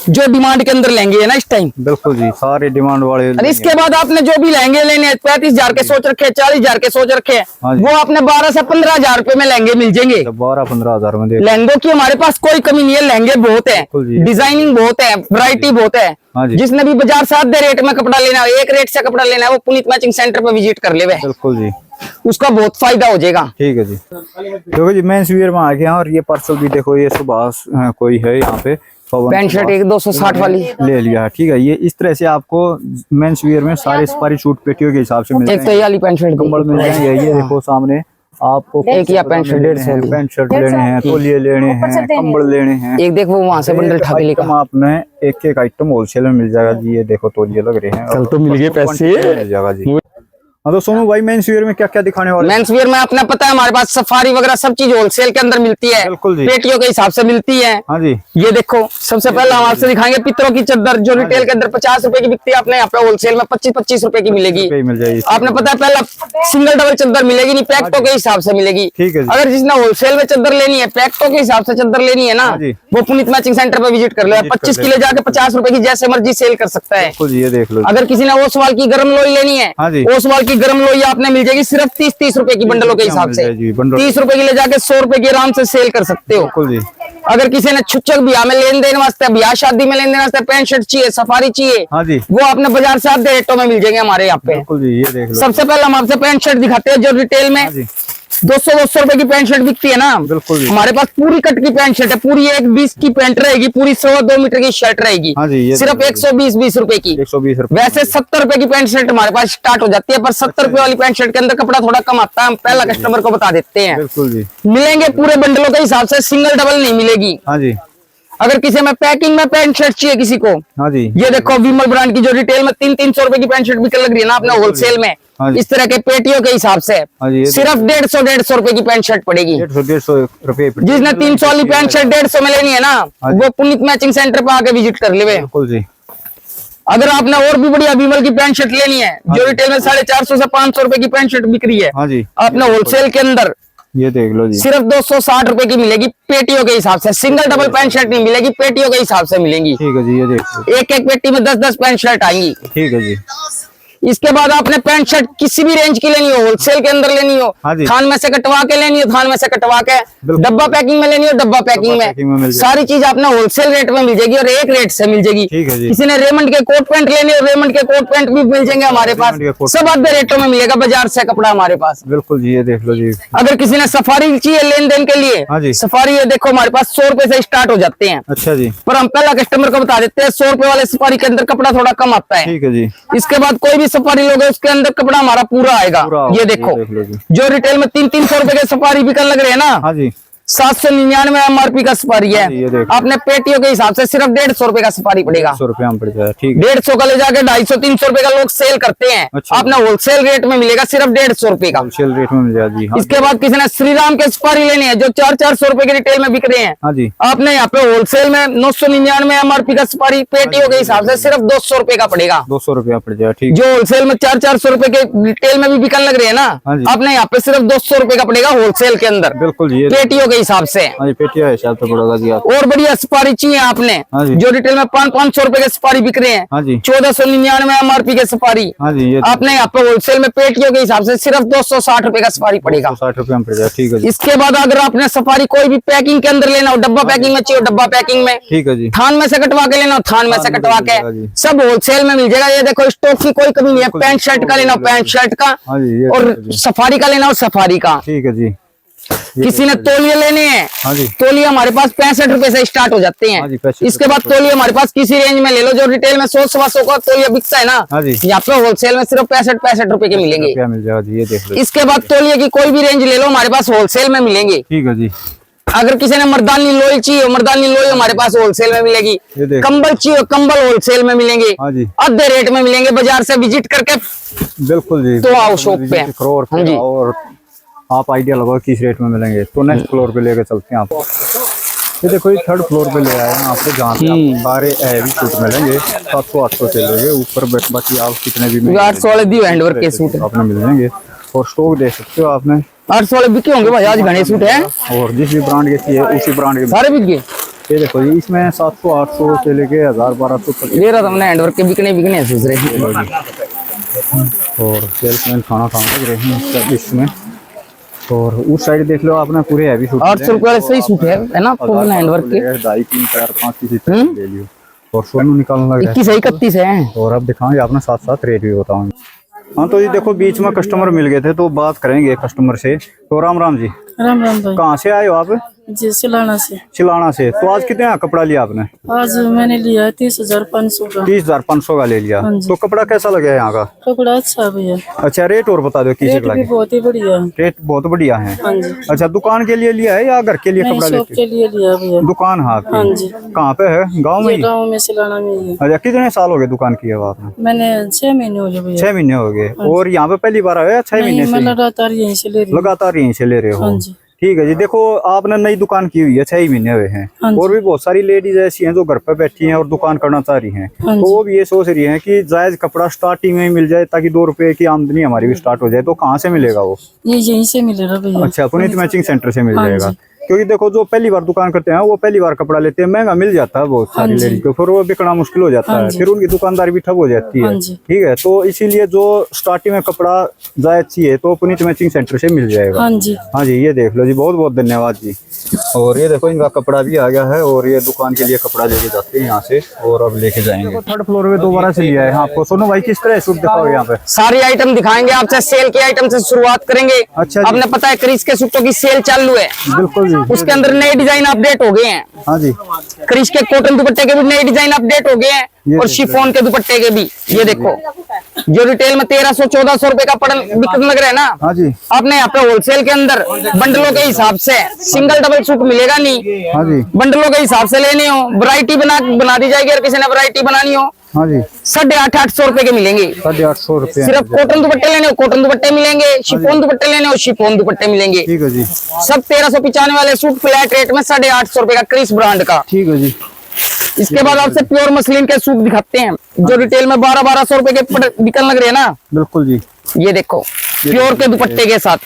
जो डिमांड के अंदर लहंगे है ना इस टाइम। बिल्कुल जी सारे डिमांड वाले। और इसके बाद आपने जो भी लहंगे लेने हैं 35 हजार के सोच रखे हैं, 40 हजार के सोच रखे हैं, वो आपने 12 से 15 हजार रुपए में लहंगे मिल जाएंगे। 12-15 हजार में लहंगों की हमारे पास कोई कमी नहीं है, लहंगे बहुत है, डिजाइनिंग बहुत है, वैरायटी बहुत है। जिसने भी बाजार से आधे रेट में कपड़ा लेना है, एक रेट से कपड़ा लेना है, वो पुनीत मैचिंग सेंटर पे विजिट कर ले। बिल्कुल जी उसका बहुत फायदा हो जाएगा। ठीक है जी। देखो जी मेंस वियर में आ गया और ये पार्सल भी देखो ये सुबह कोई है यहाँ पे पैंट शर्ट एक 260 वाली ले लिया है। ठीक है ये इस तरह से आपको मेंस वियर में सारे सफारी सूट पेटियों के हिसाब से मिलते हैं। एक तो ये वाली पैंट शर्ट कंबल मिल जाएंगे। ये देखो सामने आपको एक या पैंट शर्ट 150 पैंट शर्ट लेने हैं, तौलिए लेने हैं, कंबल लेने हैं। एक देखो वहाँ से बंडल उठा के लेकर आपने एक आइटम होलसेल में मिल जाएगा जी। ये देखो तौलिए लग रहे हैं। कल तो मिल गए पैसे मिल जाएगा जी। हाँ तो सोनू भाई मेंस वियर में क्या क्या दिखाने वाले? मेंस वियर में आपने पता है हमारे पास सफारी वगैरह सब चीज होलसेल के अंदर मिलती है, बिल्कुल जी। पेटियों के हिसाब से मिलती है। हाँ जी ये देखो सबसे पहले हम आपसे दिखाएंगे पितरों की चादर, जो रिटेल के अंदर 50 रुपए की बिकती है, आपने यहाँ पे होलसेल में 25-25 रुपए की मिलेगी। मिल जाएगी। आपने पता है पहला सिंगल डबल चादर मिलेगी नहीं, पैक्टों के हिसाब से मिलेगी। ठीक है। अगर जिसने होलसेल में चादर लेनी है, पैक्टों के हिसाब से चादर लेनी है ना, वो पुनीत मैचिंग सेंटर पे विजिट कर ले। 25 किलो जाके 50 रुपए की जैसे मर्जी सेल कर सकता है। ये देख लो। अगर किसी ने ओसवाल की गर्म लोई लेनी है, ओसवाल की गर्म लोई आपने मिल जाएगी सिर्फ 30 रुपए की बंडलों के हिसाब से। 30 रुपए की ले जाके 100 रुपए की आराम से सेल कर सकते हो। अगर किसी ने छुच्छक ब्याह में लेन देन वास्ते, ब्याह शादी में लेन देन वास्ते पैंट शर्ट चाहिए, सफारी चाहिए, वो आपने बाजार से आधे रेटों में मिल जाएंगे हमारे यहाँ पे। ये देख लो। सबसे पहले हम आपसे पैंट शर्ट दिखाते हैं जो रिटेल में 200 रुपए की पैंट शर्ट बिकती है ना, बिल्कुल हमारे पास पूरी कट की पैंट शर्ट है, पूरी 1.20 की पैंट रहेगी, पूरी 1.25 मीटर की शर्ट रहेगी, सिर्फ 120 रुपए की। 120 रुपए। वैसे 70 रुपए की पैंट शर्ट हमारे पास स्टार्ट हो जाती है, पर 70 रुपए वाली पैंट शर्ट के अंदर कपड़ा थोड़ा कम आता है, हम पहला कस्टमर को बता देते हैं। बिल्कुल जी। मिलेंगे पूरे बंडलों के हिसाब से, सिंगल डबल नहीं मिलेगी। हाँ जी। अगर किसी में पैकिंग में पैंट शर्ट चाहिए किसी को, हाँ जी, ये देखो विमल ब्रांड की जो रिटेल में 300 रुपए की पैंट शर्ट बिकने लग रही है ना, अपने होलसेल में इस तरह के पेटियों के हिसाब से सिर्फ 150 रुपए की पैंट शर्ट पड़ेगी। 150 रुपए। जिसने 300 वाली पैंट शर्ट 150 में लेनी है ना, वो पुनीत मैचिंग सेंटर पे आके विजिट कर ले। बिल्कुल जी। अगर आपने और भी बढ़िया विमल की पैंट शर्ट लेनी है, जो रिटेल में 450 से 500 रुपए की पैंट शर्ट बिक रही है, हाँ जी, आपने होलसेल के अंदर ये देख लो जी, सिर्फ 260 रुपए की मिलेगी पेटियों के हिसाब से। सिंगल डबल पैंट शर्ट नहीं मिलेगी, पेटियों के हिसाब से मिलेंगी। ठीक है जी, ये देख लो। एक एक पेटी में 10-10 पैंट शर्ट आएंगी। ठीक है जी। इसके बाद आपने पैंट शर्ट किसी भी रेंज की लेनी हो, होलसेल के अंदर लेनी हो, थान में से कटवा के लेनी हो, थान में से कटवा के, डब्बा पैकिंग में लेनी हो, डब्बा पैकिंग में, सारी चीज आपने होलसेल रेट में मिल जाएगी और एक रेट से मिल जाएगी। किसी ने रेमंड के कोट पैंट लेनी हो, रेमंड के कोट पैंट भी मिल जाएंगे हमारे पास, सब आधे रेटों में मिलेगा बाजार से कपड़ा हमारे पास। बिल्कुल जी, ये देख लो जी। अगर किसी ने सफारी चाहिए लेन देन के लिए, सफारी ये देखो हमारे पास 100 रुपए से स्टार्ट हो जाते हैं। अच्छा जी। पर हम पहला कस्टमर को बता देते हैं 100 रुपए वाले सफारी के अंदर कपड़ा थोड़ा कम आता है। ठीक है जी। इसके बाद कोई भी सफारी लोगे उसके अंदर कपड़ा हमारा पूरा आएगा। ये देखो, देख लो जी। जो रिटेल में 300 रुपए के सफारी बिकन लग रहे हैं ना, हाँ जी, 799 MRP का सफारी है। ये देखो। आपने पेटियों के हिसाब से सिर्फ 150 रुपए का सफारी पड़ेगा। 100 रुपया में पड़ जाए, ठीक है। 150 का ले जाके 250-300 रुपए का लोग सेल करते हैं। अच्छा। आपने होलसेल रेट में मिलेगा सिर्फ 150 रुपए का। होलसेल रेट में मिल जाए जी। हाँ इसके बाद किसी ने श्री राम के सफारी लेने हैं जो 400 रुपए के रिटेल में बिक रहे हैं। हाँ जी, आपने यहाँ पे होलसेल में 999 MRP का सफारी पेटियों के हिसाब से सिर्फ 200 रुपए का पड़ेगा। 200 रुपया पड़ जाए, ठीक। जो होलसेल में 400 रुपए के रिटेल में भी बिकन लग रहे हैं हाँ ना, जी। आपने यहाँ पे सिर्फ 200 रुपए का पड़ेगा होलसेल के अंदर, बिल्कुल जी, पेटियों के हिसाब से। हाँ जी, पेटिया हिसाब से पड़ेगा जी आप। और बढ़िया सफारी चाहिए आपने, हाँ जी। जो रिटेल में 500 रुपए के सफारी बिक रहे हैं, हाँ जी, 1499 MRP के सफारी, हाँ जी, ये आपने यहाँ पे होलसेल में पेटियों के हिसाब से सिर्फ 260 रुपए का सफारी पड़ेगा। 60 रुपया में पड़ जाए, ठीक है जी। इसके बाद अगर आपने सफारी कोई भी पैकिंग के अंदर लेना हो, डब्बा पैकिंग में चाहिए डब्बा पैकिंग में, ठीक है जी। थान में से कटवा के लेना हो थान में से थान में कटवा मिल जाएगा के, जी। सब होलसेल में मिल जाएगा। ये देखो स्टॉक की कोई कमी नहीं है। पैंट शर्ट का लेना हो पैंट शर्ट का, हाँ जी, ये और देखो जी। सफारी का लेना हो सफारी का। ठीक है जी। किसी ने तौलिए लेने हैं, हाँ जी, तौलिए हमारे पास 65 रुपए से स्टार्ट हो जाते हाँ जी, हैं। 65 इसके बाद तौलिए हमारे पास किसी रेंज में ले लो, जो रिटेल में 100-125 का तौलिया बिकता है ना, हाँ जी, यहाँ पे होलसेल में सिर्फ 65 रुपए के मिलेंगे। रुपया मिल जाएगा जी, ये देख लो। इसके बाद तौलिए की कोई भी रेंज ले लो हमारे पास होलसेल में मिलेंगे। ठीक है जी। अगर किसी ने मर्दानी लोई चाहिए, मर्दानी लोई हमारे पास होलसेल में मिलेगी। ये देखो। कंबल चाहिए, कंबल होलसेल में मिलेंगे, हाँ जी, आधे रेट में मिलेंगे। बाजार से विजिट करके बिल्कुल जी। तो आओ शॉप पे। फ्लोर हाँ जी। और आप आइडिया लगाओ किस रेट में मिलेंगे। तो नेक्स्ट फ्लोर पे लेकर चलते हैं आपको। ये देखो, ये 3rd फ्लोर पे ले आए हैं आपको, जहाँ पे आपको सारे हैवी सूट मिलेंगे। 700-800 से लेंगे ऊपर, बाकी आप कितने भी 800 वाले दी हैंडवर्क के सूट आपने मिल जाएंगे। और स्टॉक देख सकते हो आपने, 800 वाले बिके होंगे भाई, आज घने सूट है, और जिस भी ब्रांड के चाहिए उसी ब्रांड के। सारे बिक गए। ये देखो जी, इसमें 700-800 से लेके 1000-1200 तक। ले रहा था मैंने हैंडवर्क के बिकने हैं सोच रहे। और सेल्समैन खाना लग रहे हैं इसमें। और उस साइड देख लो आपने, पूरे हैवी सूट 800 रुपए वाले सही सूट है ना, फुल हैंडवर्क के। 2, 3, 4, 5 किसी तरह ले लियो। और सोनू निकालने लगा 21-31 है। और अब दिखाएंगे आपने, साथ साथ रेट भी बताऊंगे। हाँ, तो ये देखो बीच में कस्टमर मिल गए थे, तो बात करेंगे कस्टमर से। तो राम राम जी। राम राम भाई। कहाँ से आए हो आप? जी सिलाना से। सिलाना से। तो आज कितने का कपड़ा लिया आपने? आज मैंने लिया है 30,500 का। 30,500 का ले लिया। हाँ जी। तो कपड़ा कैसा लगा यहाँ का? कपड़ा अच्छा है भैया। अच्छा, रेट और बता दो किस रेट भी बहुत ही बढ़िया है। रेट बहुत बढ़िया है। हाँ जी। अच्छा, दुकान के लिए लिया है या घर के लिए नहीं, कपड़ा शॉप लेते? के लिए लिया भैया। दुकान है आपकी? हाँ जी। कहाँ पे है? गाँव में ही? गाँव में सिलाना में ही है। अच्छा, कितने साल हो गए दुकान की है आपने? मैंने 6 महीने हो गए भैया। 6 महीने हो गए। और यहाँ पे पहली बार आए या 6 महीने मैं से? लगातार यहीं से ले रही हूँ। लगातार यहीं से ले रहे हो? हाँ जी। ठीक है जी। देखो, आपने नई दुकान की हुई है, 6 ही महीने हुए हैं। हाँ जी। और भी बहुत सारी लेडीज ऐसी हैं जो घर पे बैठी हैं और दुकान करना चाह रही हैं। हाँ तो जी। वो भी ये सोच रही हैं कि जायज कपड़ा स्टार्टिंग में ही मिल जाए, ताकि 2 रुपए की आमदनी हमारी भी स्टार्ट हो जाए। तो कहाँ से मिलेगा वो? ये यहीं से मिलेगा भैया। अच्छा, पुनीत मैचिंग सेंटर से मिल हाँ जाएगा। जी। क्योंकि देखो, जो पहली बार दुकान करते हैं वो पहली बार कपड़ा लेते हैं, महंगा मिल जाता है बहुत सारी हाँ जी। लेडीज को, फिर वो बिकना मुश्किल हो जाता हाँ है, जी। फिर उनकी दुकानदारी भी ठप हो जाती है। हाँ जी। ठीक है, तो इसीलिए जो स्टार्टिंग में कपड़ा जायज चाहिए तो पुनीत मैचिंग सेंटर से मिल जाएगा। हाँ जी। हाँ जी, ये देख लो जी, बहुत बहुत धन्यवाद जी। और ये देखो, इनका कपड़ा भी आ गया है, और ये दुकान के लिए कपड़ा लेके जाते हैं यहाँ से, और अब लेके जाएंगे। 3rd फ्लोर पे दोबारा से लिया है आपको। सोनू भाई, किस तरह सूट दिखाओगे यहाँ पे? सारी आइटम दिखाएंगे आपसे, सेल के आइटम से शुरुआत करेंगे। अच्छा जी। आपने पता है क्रिश के सूटों की सेल चालू है, बिल्कुल जी। उसके अंदर नए डिजाइन अपडेट हो गए हैं। हाँ जी, क्रिश के कॉटन दुपट्टे के भी नए डिजाइन अपडेट हो गए ये हैं, और देख शिफॉन के दुपट्टे के भी। ये देखो, जो रिटेल में 1300-1400 रुपए का पड़न बिकने लग रहा है ना, हाँ जी, आपने यहाँ पे होलसेल के अंदर बंडलों के हिसाब से, सिंगल डबल सूट मिलेगा नहीं, हाँ जी, बंडलों के हिसाब से लेने हो, वैरायटी बना दी जाएगी। और किसी ने वैरायटी बनानी हो, हाँ जी, 850 रुपए के मिलेंगे। 850 रुपये। सिर्फ कॉटन दुपट्टे लेने हो कॉटन दुपट्टे मिलेंगे, शिफॉन दुपट्टे लेने हो शिफॉन दुपट्टे मिलेंगे। ठीक है जी, सब 1395 वाले सूट फ्लैट रेट में 850 रुपए का, क्रिस ब्रांड का। ठीक है जी। इसके बाद आपसे प्योर मसलिन के सूट दिखाते हैं, जो रिटेल में 1200 रुपए के बिकन लग रहे हैं ना। बिल्कुल जी। ये देखो, प्योर के दुपट्टे के साथ,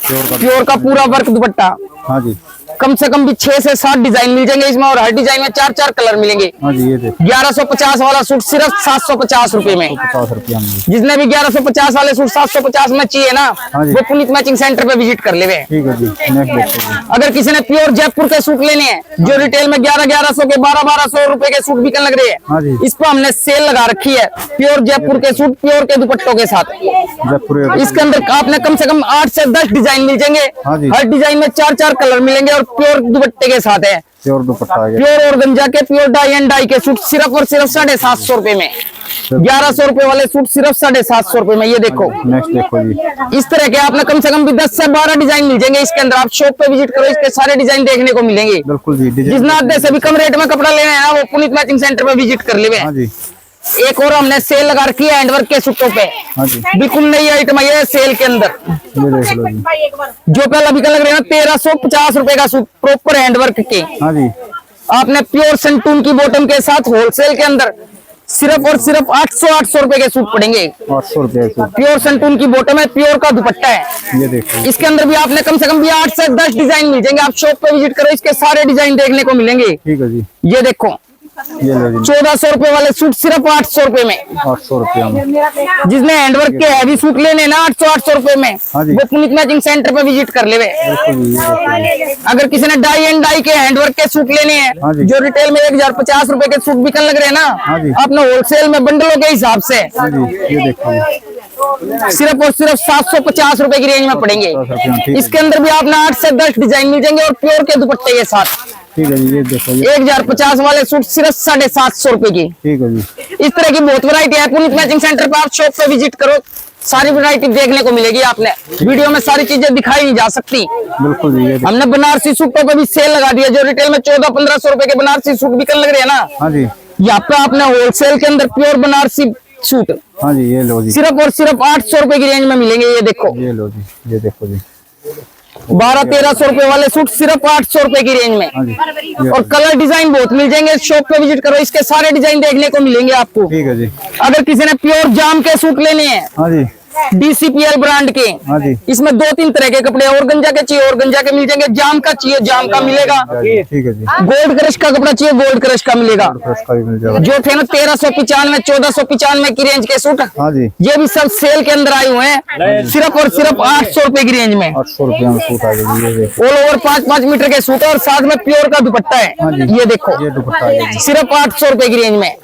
प्योर का पूरा वर्क दुपट्टा। हाँ जी, कम से कम भी 6 से 7 डिजाइन मिल जाएंगे इसमें, और हर डिजाइन में 4-4 कलर मिलेंगे। हाँ जी, ये देखो 1150 वाला सूट सिर्फ 750 रुपए में। 50 रुपया में। जिसने भी 1150 वाले सूट 750 में चाहिए ना, हाँ जी। वो पुनीत मैचिंग सेंटर पे विजिट कर लेवे। ठीक है जी, नेक्स्ट देखते हैं। अगर किसी ने प्योर जयपुर के सूट लेने हैं, जो रिटेल में 1100 के 1200 रुपए के सूट बिकन लग रहे हाँ जी। हैं, इस पर हमने सेल लगा रखी है। प्योर जयपुर के सूट प्योर के दुपट्टों के साथ। जयपुर इसके अंदर आपने कम से कम 8 से 10 डिजाइन मिल जाएंगे, हाँ जी। हर डिजाइन में 4-4 कलर मिलेंगे, और प्योर दुपट्टे के साथ है। प्योर दुपट्टा आ गया। प्योर ऑर्गेन्जा के प्योर डाई एंड डाई के सूट सिर्फ और सिर्फ 750 रुपए में। 1100 रुपए वाले सूट सिर्फ 750 रुपए में, ये देखो। नेक्स्ट देखो जी, इस तरह के आपने कम से कम भी 10 से 12 डिजाइन मिल जाएंगे इसके अंदर। आप शॉप पे विजिट करो, इसके सारे डिजाइन देखने को मिलेंगे। बिल्कुल जी। जिस नाते से भी कम रेट में कपड़ा लेना है ना, वो पुनीत मैचिंग सेंटर पे विजिट कर ले। हाँ जी। एक और हमने सेल लगा रखी है हैंडवर्क के सूटों पे। हाँ जी, बिल्कुल नई आइटम है ये सेल के अंदर। ये देख लो जी। जो पहला बिकन लग रहा है ना 1350 रुपए का सूट, प्रॉपर हैंडवर्क के। हाँ जी, आपने प्योर संटून की बॉटम के साथ होलसेल के अंदर सिर्फ और सिर्फ 800 रुपए के सूट पड़ेंगे। 800 रुपये सूट। प्योर संटून की बॉटम है, प्योर का दुपट्टा है। ये देखो, इसके अंदर भी आपने कम से कम भी 8 से 10 डिजाइन मिल जाएंगे। आप शॉप पे विजिट करो, इसके सारे डिजाइन देखने को मिलेंगे। ठीक है जी। ये देखो, ये लो जी, 1400 रुपए वाले सूट सिर्फ 800 रुपए में। 800 रुपया में। जिसने हैंडवर्क के हैवी सूट लेने ना 800 रुपए में, हाँ जी। वो पुनीत मैचिंग सेंटर पे विजिट कर ले। बिल्कुल जी, ये देखो। अगर किसी ने डाई एंड डाई के हैंडवर्क के सूट लेने हाँ हैं, जी। जो रिटेल में 1050 रुपए के सूट बिकन लग रहे हैं हाँ जी। ना, आपने होलसेल में बंडलों के हिसाब से हाँ जी, ये देखो जी। सिर्फ और सिर्फ 750 रुपए की रेंज में पड़ेंगे। 750 रुपया, ठीक है। इसके अंदर भी आपने 8 से 10 डिजाइन मिल जाएंगे और प्योर के दुपट्टे के साथ। ठीक है जी, ये देखो जी। 1050 वाले सूट सिर्फ 750 रुपए की। ठीक है जी। इस तरह की बहुत वैरायटी है पुनीत मैचिंग सेंटर पे। आप शॉप पे विजिट करो, सारी वैरायटी देखने को मिलेगी। आपने वीडियो में सारी चीजें दिखाई नहीं जा सकती। बिल्कुल जी, ये देखो। हमने बनारसी सूटों पे भी सेल लगा दिया। जो रिटेल में 1400-1500 रुपए के बनारसी सूट बिकन लग रहे हैं ना, हाँ जी, यहाँ पे आपने होलसेल के अंदर प्योर बनारसी सूट हाँ जी, ये लो जी। सिर्फ और सिर्फ 800 रुपए की रेंज में मिलेंगे। ये देखो, ये लो जी, ये देखो जी। 1200-1300 रुपए वाले सूट सिर्फ 800 रुपए की रेंज में। हाँ जी, और कलर डिजाइन बहुत मिल जाएंगे। शॉप पे विजिट करो, इसके सारे डिजाइन देखने को मिलेंगे आपको। ठीक है जी। अगर किसी ने प्योर जाम के सूट लेने हैं हाँ जी, DCPL ब्रांड के, हाँ जी, इसमें 2-3 तरह के कपड़े, और गंजा के चाहिए और गंजा के मिल जाएंगे, जाम का चाहिए जाम का मिलेगा, ठीक है जी। गोल्ड क्रश का कपड़ा चाहिए गोल्ड क्रश का मिलेगा। फ्रेश का भी मिल जाएगा। जो थे ना 1395 1495 की रेंज के सूट, हाँ जी, ये भी सब सेल के अंदर आए हुए हैं। सिर्फ और सिर्फ 800 रुपए की रेंज में 800 रुपया में सूट आ गया जी, ये देखो। ऑल ओवर 5-5 मीटर के सूट और साथ में प्योर का दुपट्टा हाँ है। जी। ये देखो, ये दुपट्टा आ गया जी। सिर्फ 800 रुपए की रेंज में।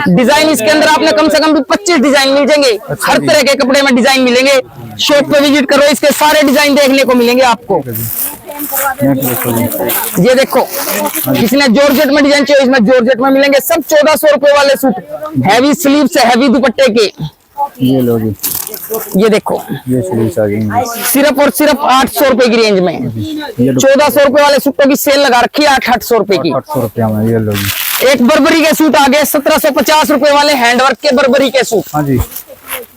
डिजाइन इसके अंदर आपने कम से कम भी 25 डिजाइन मिल जाएंगे। हर जी। तरह के कपड़े में डिजाइन मिलेंगे। शॉप पे विजिट करो, इसके सारे डिजाइन देखने को मिलेंगे आपको। नेक्स्ट देखो जी। ये देखो, किसी ने जॉर्जेट में डिजाइन चाहिए, इसमें जॉर्जेट में मिलेंगे। सब 1400 रुपए वाले सूट, हैवी स्लीव से हैवी दुपट्टे के। ये लो जी, ये देखो, ये स्लीव्स आ गई। सिर्फ और सिर्फ 800 रुपए की रेंज में। ये 1400 रुपए वाले सूटों की सेल लगा रखी है 800 रुपए की। 800 रुपया में, ये लो जी। एक बर्बरी के सूट आ गए 1750 रुपए वाले हैंडवर्क के बर्बरी के सूट, हाँ जी,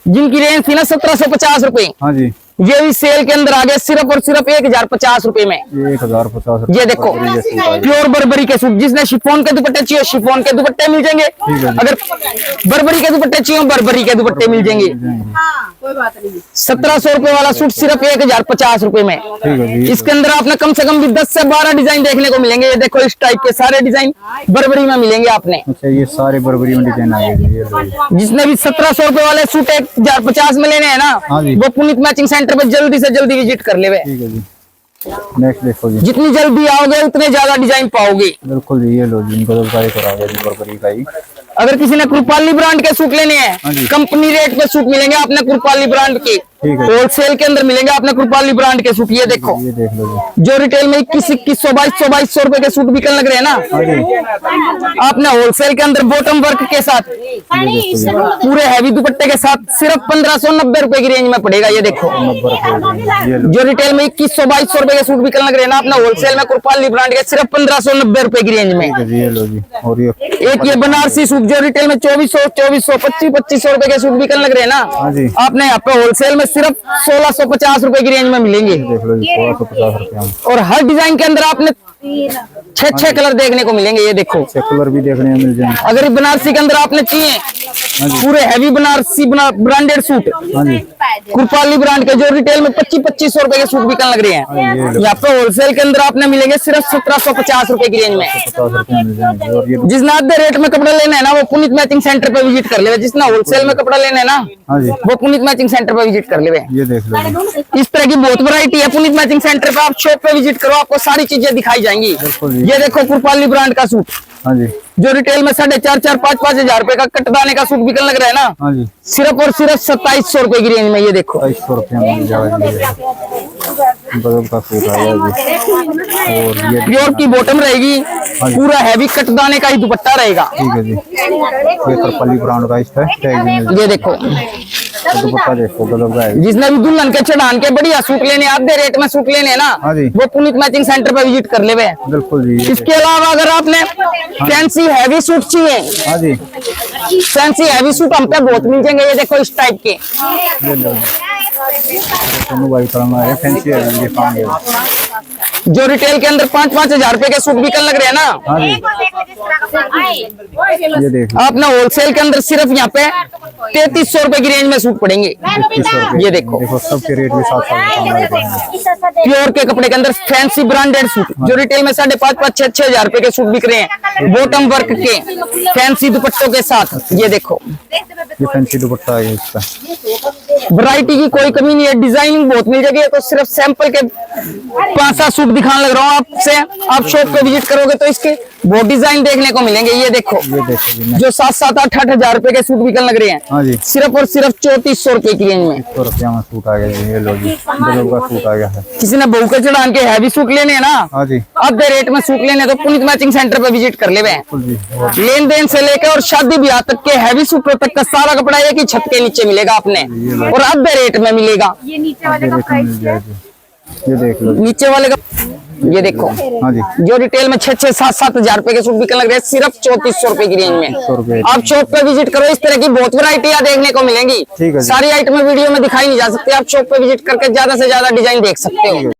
जिनकी रेंज थी ना 1750 रुपए। हाँ जी, ये भी सेल के अंदर आ गए सिर्फ और सिर्फ 1050 रुपए में। ये 1050 ये देखो, प्योर बर्बरी के सूट। जिसने शिफॉन के दुपट्टे चाहिए शिफॉन के दुपट्टे मिल जाएंगे। अगर बर्बरी के दुपट्टे चाहिए बर्बरी के दुपट्टे मिल जाएंगे। 1700 रुपए वाला सूट सिर्फ 1050 रुपए में। ठीक है जी। इसके अंदर आपने कम से कम भी 10 से 12 डिजाइन देखने को मिलेंगे। ये देखो, इस टाइप के सारे डिजाइन बर्बरी में मिलेंगे आपने। अच्छा, ये सारे बर्बरी में डिजाइन आ गए जी, ये लो जी। जिसने भी 1700 रुपए वाले सूट 1050 में लेने हैं ना, हाँ जी। वो पुनीत मैचिंग सेंटर पे जल्दी से जल्दी विजिट कर ले। ठीक है जी। नेक्स्ट देखो जी। जितनी जल्दी आओगे उतने ज्यादा डिजाइन पाओगे। बिल्कुल जी, ये लो जी। इनको तो ट्राई कराओगे जी, बर्बरी का ही। अगर किसी ने कृपाली ब्रांड के सूट लेने हाँ हैं, जी। कंपनी रेट पे सूट मिलेंगे आपने कृपाली ब्रांड के। ठीक है। होलसेल के अंदर मिलेंगे आपने कृपाली ब्रांड के सूट। ये देखो, ये देख लो जी। जो रिटेल में 2100 2200 रुपए के सूट बिकन लग रहे हैं ना, हाँ जी, आपने होलसेल के अंदर बॉटम वर्क के साथ पूरे हैवी दुपट्टे के साथ सिर्फ 1590 रुपए की रेंज में पड़ेगा। ये देखो, 90 रुपये, ये लो। जो रिटेल में 2100 2200 रुपए के सूट बिकन लग रहे हैं ना, अपना होलसेल में कृपाली ब्रांड के सिर्फ 1590 रुपए की रेंज में। ठीक है जी, ये लो जी। और ये एक ये बनारसी सूट जो रिटेल में 2400 2500 रुपए के सूट बिकन लग रहे हैं ना, हाँ जी। आपने यहाँ पे होलसेल में सिर्फ 1650 रुपए की रेंज में मिलेंगे। देख लो जी, 1650 रुपया में। और हर डिजाइन के अंदर आपने 6 कलर देखने को मिलेंगे। ये देखो, कलर भी देखने में मिल जाएंगे। अगर बनारसी के अंदर आपने चाहिए पूरे हैवी बनारसी ब्रांडेड सूट, हाँ जी, कृपाली ब्रांड के जो रिटेल में 2500 रुपए के सूट बिकन लग रहे हैं, यहाँ पे होलसेल के अंदर आपने मिलेंगे सिर्फ 1750 रुपए की रेंज में। 50 रुपया मिल जाएंगे। और ये जिसने आधे रेट में कपड़ा लेना है ना, वो पुनीत मैचिंग सेंटर पे विजिट कर ले। जिसने होलसेल में कपड़ा लेना है ना, हाँ जी, वो पुनीत मैचिंग सेंटर पे विजिट कर ले। ये देख लो जी। इस तरह की बहुत वैरायटी है पुनीत मैचिंग सेंटर पे। आप शॉप पे विजिट करो, आपको सारी चीजें दिखाई जाएंगी। बिल्कुल जी। ये देखो, कृपाली ब्रांड का सूट हाँ जी, जो रिटेल में 4,500 5,000 5,000 रुपए का कटदाने का सूट बिकन लग रहा है ना, हाँ जी, सिर्फ और सिर्फ 2700 रुपए की रेंज में। ये देखो, 2200 रुपया में मिल जाएगा जी। बदल का सूट आया जी। और ये प्योर की बॉटम रहेगी, पूरा हैवी कटदाने का ही दुपट्टा रहेगा। ठीक है जी, ये करपली ब्रांड का इस पे टैग भी मिल ये देखो, जाएगा। दुपट्टा देखो गजब का है। जिसने भी दुल्हन के चढ़ान के बढ़िया सूट लेने, आधे रेट में सूट लेने ना, हाँ जी। वो पुनीत मैचिंग सेंटर पे विजिट कर ले। बिल्कुल जी। इसके अलावा अगर आपने फैंसी हैवी सूट चाहिए, हाँ जी, फैंसी हैवी सूट हम पे बहुत मिल जाएंगे। ये देखो इस टाइप के, ये लो दोनों भाई करना है, फैंसी है ये पाएंगे। जो रिटेल के अंदर 5-5 हजार रुपए के सूट बिकन लग रहे हैं ना, हाँ जी, ये देख लो आपने होलसेल के अंदर सिर्फ यहाँ पे 3300 रुपए की रेंज में सूट पड़ेंगे। 3100 रुपए। ये देखो सबके रेट भी 700 प्योर के कपड़े के अंदर फैंसी ब्रांडेड सूट, जो रिटेल में 5,500-6,000 हजार रुपए के सूट बिक रहे हैं, बॉटम वर्क के फैंसी दुपट्टों के साथ। ये देखो, ये फैंसी दुपट्टा है इसका। वैरायटी की कोई कमी नहीं है, डिजाइनिंग बहुत मिल जाएगी। तो सिर्फ सैंपल के 5-7 सूट दिखाने लग रहा हूँ आपसे। आप शॉप पे विजिट करोगे तो इसके बहुत डिजाइन देखने को मिलेंगे। ये देखो, ये देखो जी, जो 7-8 हजार रुपए के सूट बिकन लग रहे हैं, हाँ जी, सिर्फ और सिर्फ 3400 रुपए की रेंज में। 100 रुपया में सूट आ गया जी। ये लो जी, गजब का सूट आ गया है। किसी ने बहू के चढ़ान के हैवी सूट लेने हैं ना, हाँ जी, आधे रेट में सूट लेने तो पुनीत मैचिंग सेंटर पे विजिट कर ले। बिल्कुल जी। लेन देन से लेकर और शादी ब्याह तक के हैवी सूटों तक का सारा कपड़ा एक ही छत के नीचे मिलेगा आपने, और आधे रेट में मिलेगा। ये मिल जाएगी, ये देख लो। नीचे वाले का ये देखो, हाँ जी, जो रिटेल में 6-7 हजार रुपए के सूट बिकने लग रहे हैं, सिर्फ 3400 रुपए की रेंज में। 100 रुपए। आप शॉप पे विजिट करो, इस तरह की बहुत वैरायटियां देखने को मिलेंगी। ठीक है जी। सारी आइटमें वीडियो में दिखाई नहीं जा सकती, आप शॉप पे विजिट करके ज्यादा से ज्यादा डिजाइन देख सकते हो।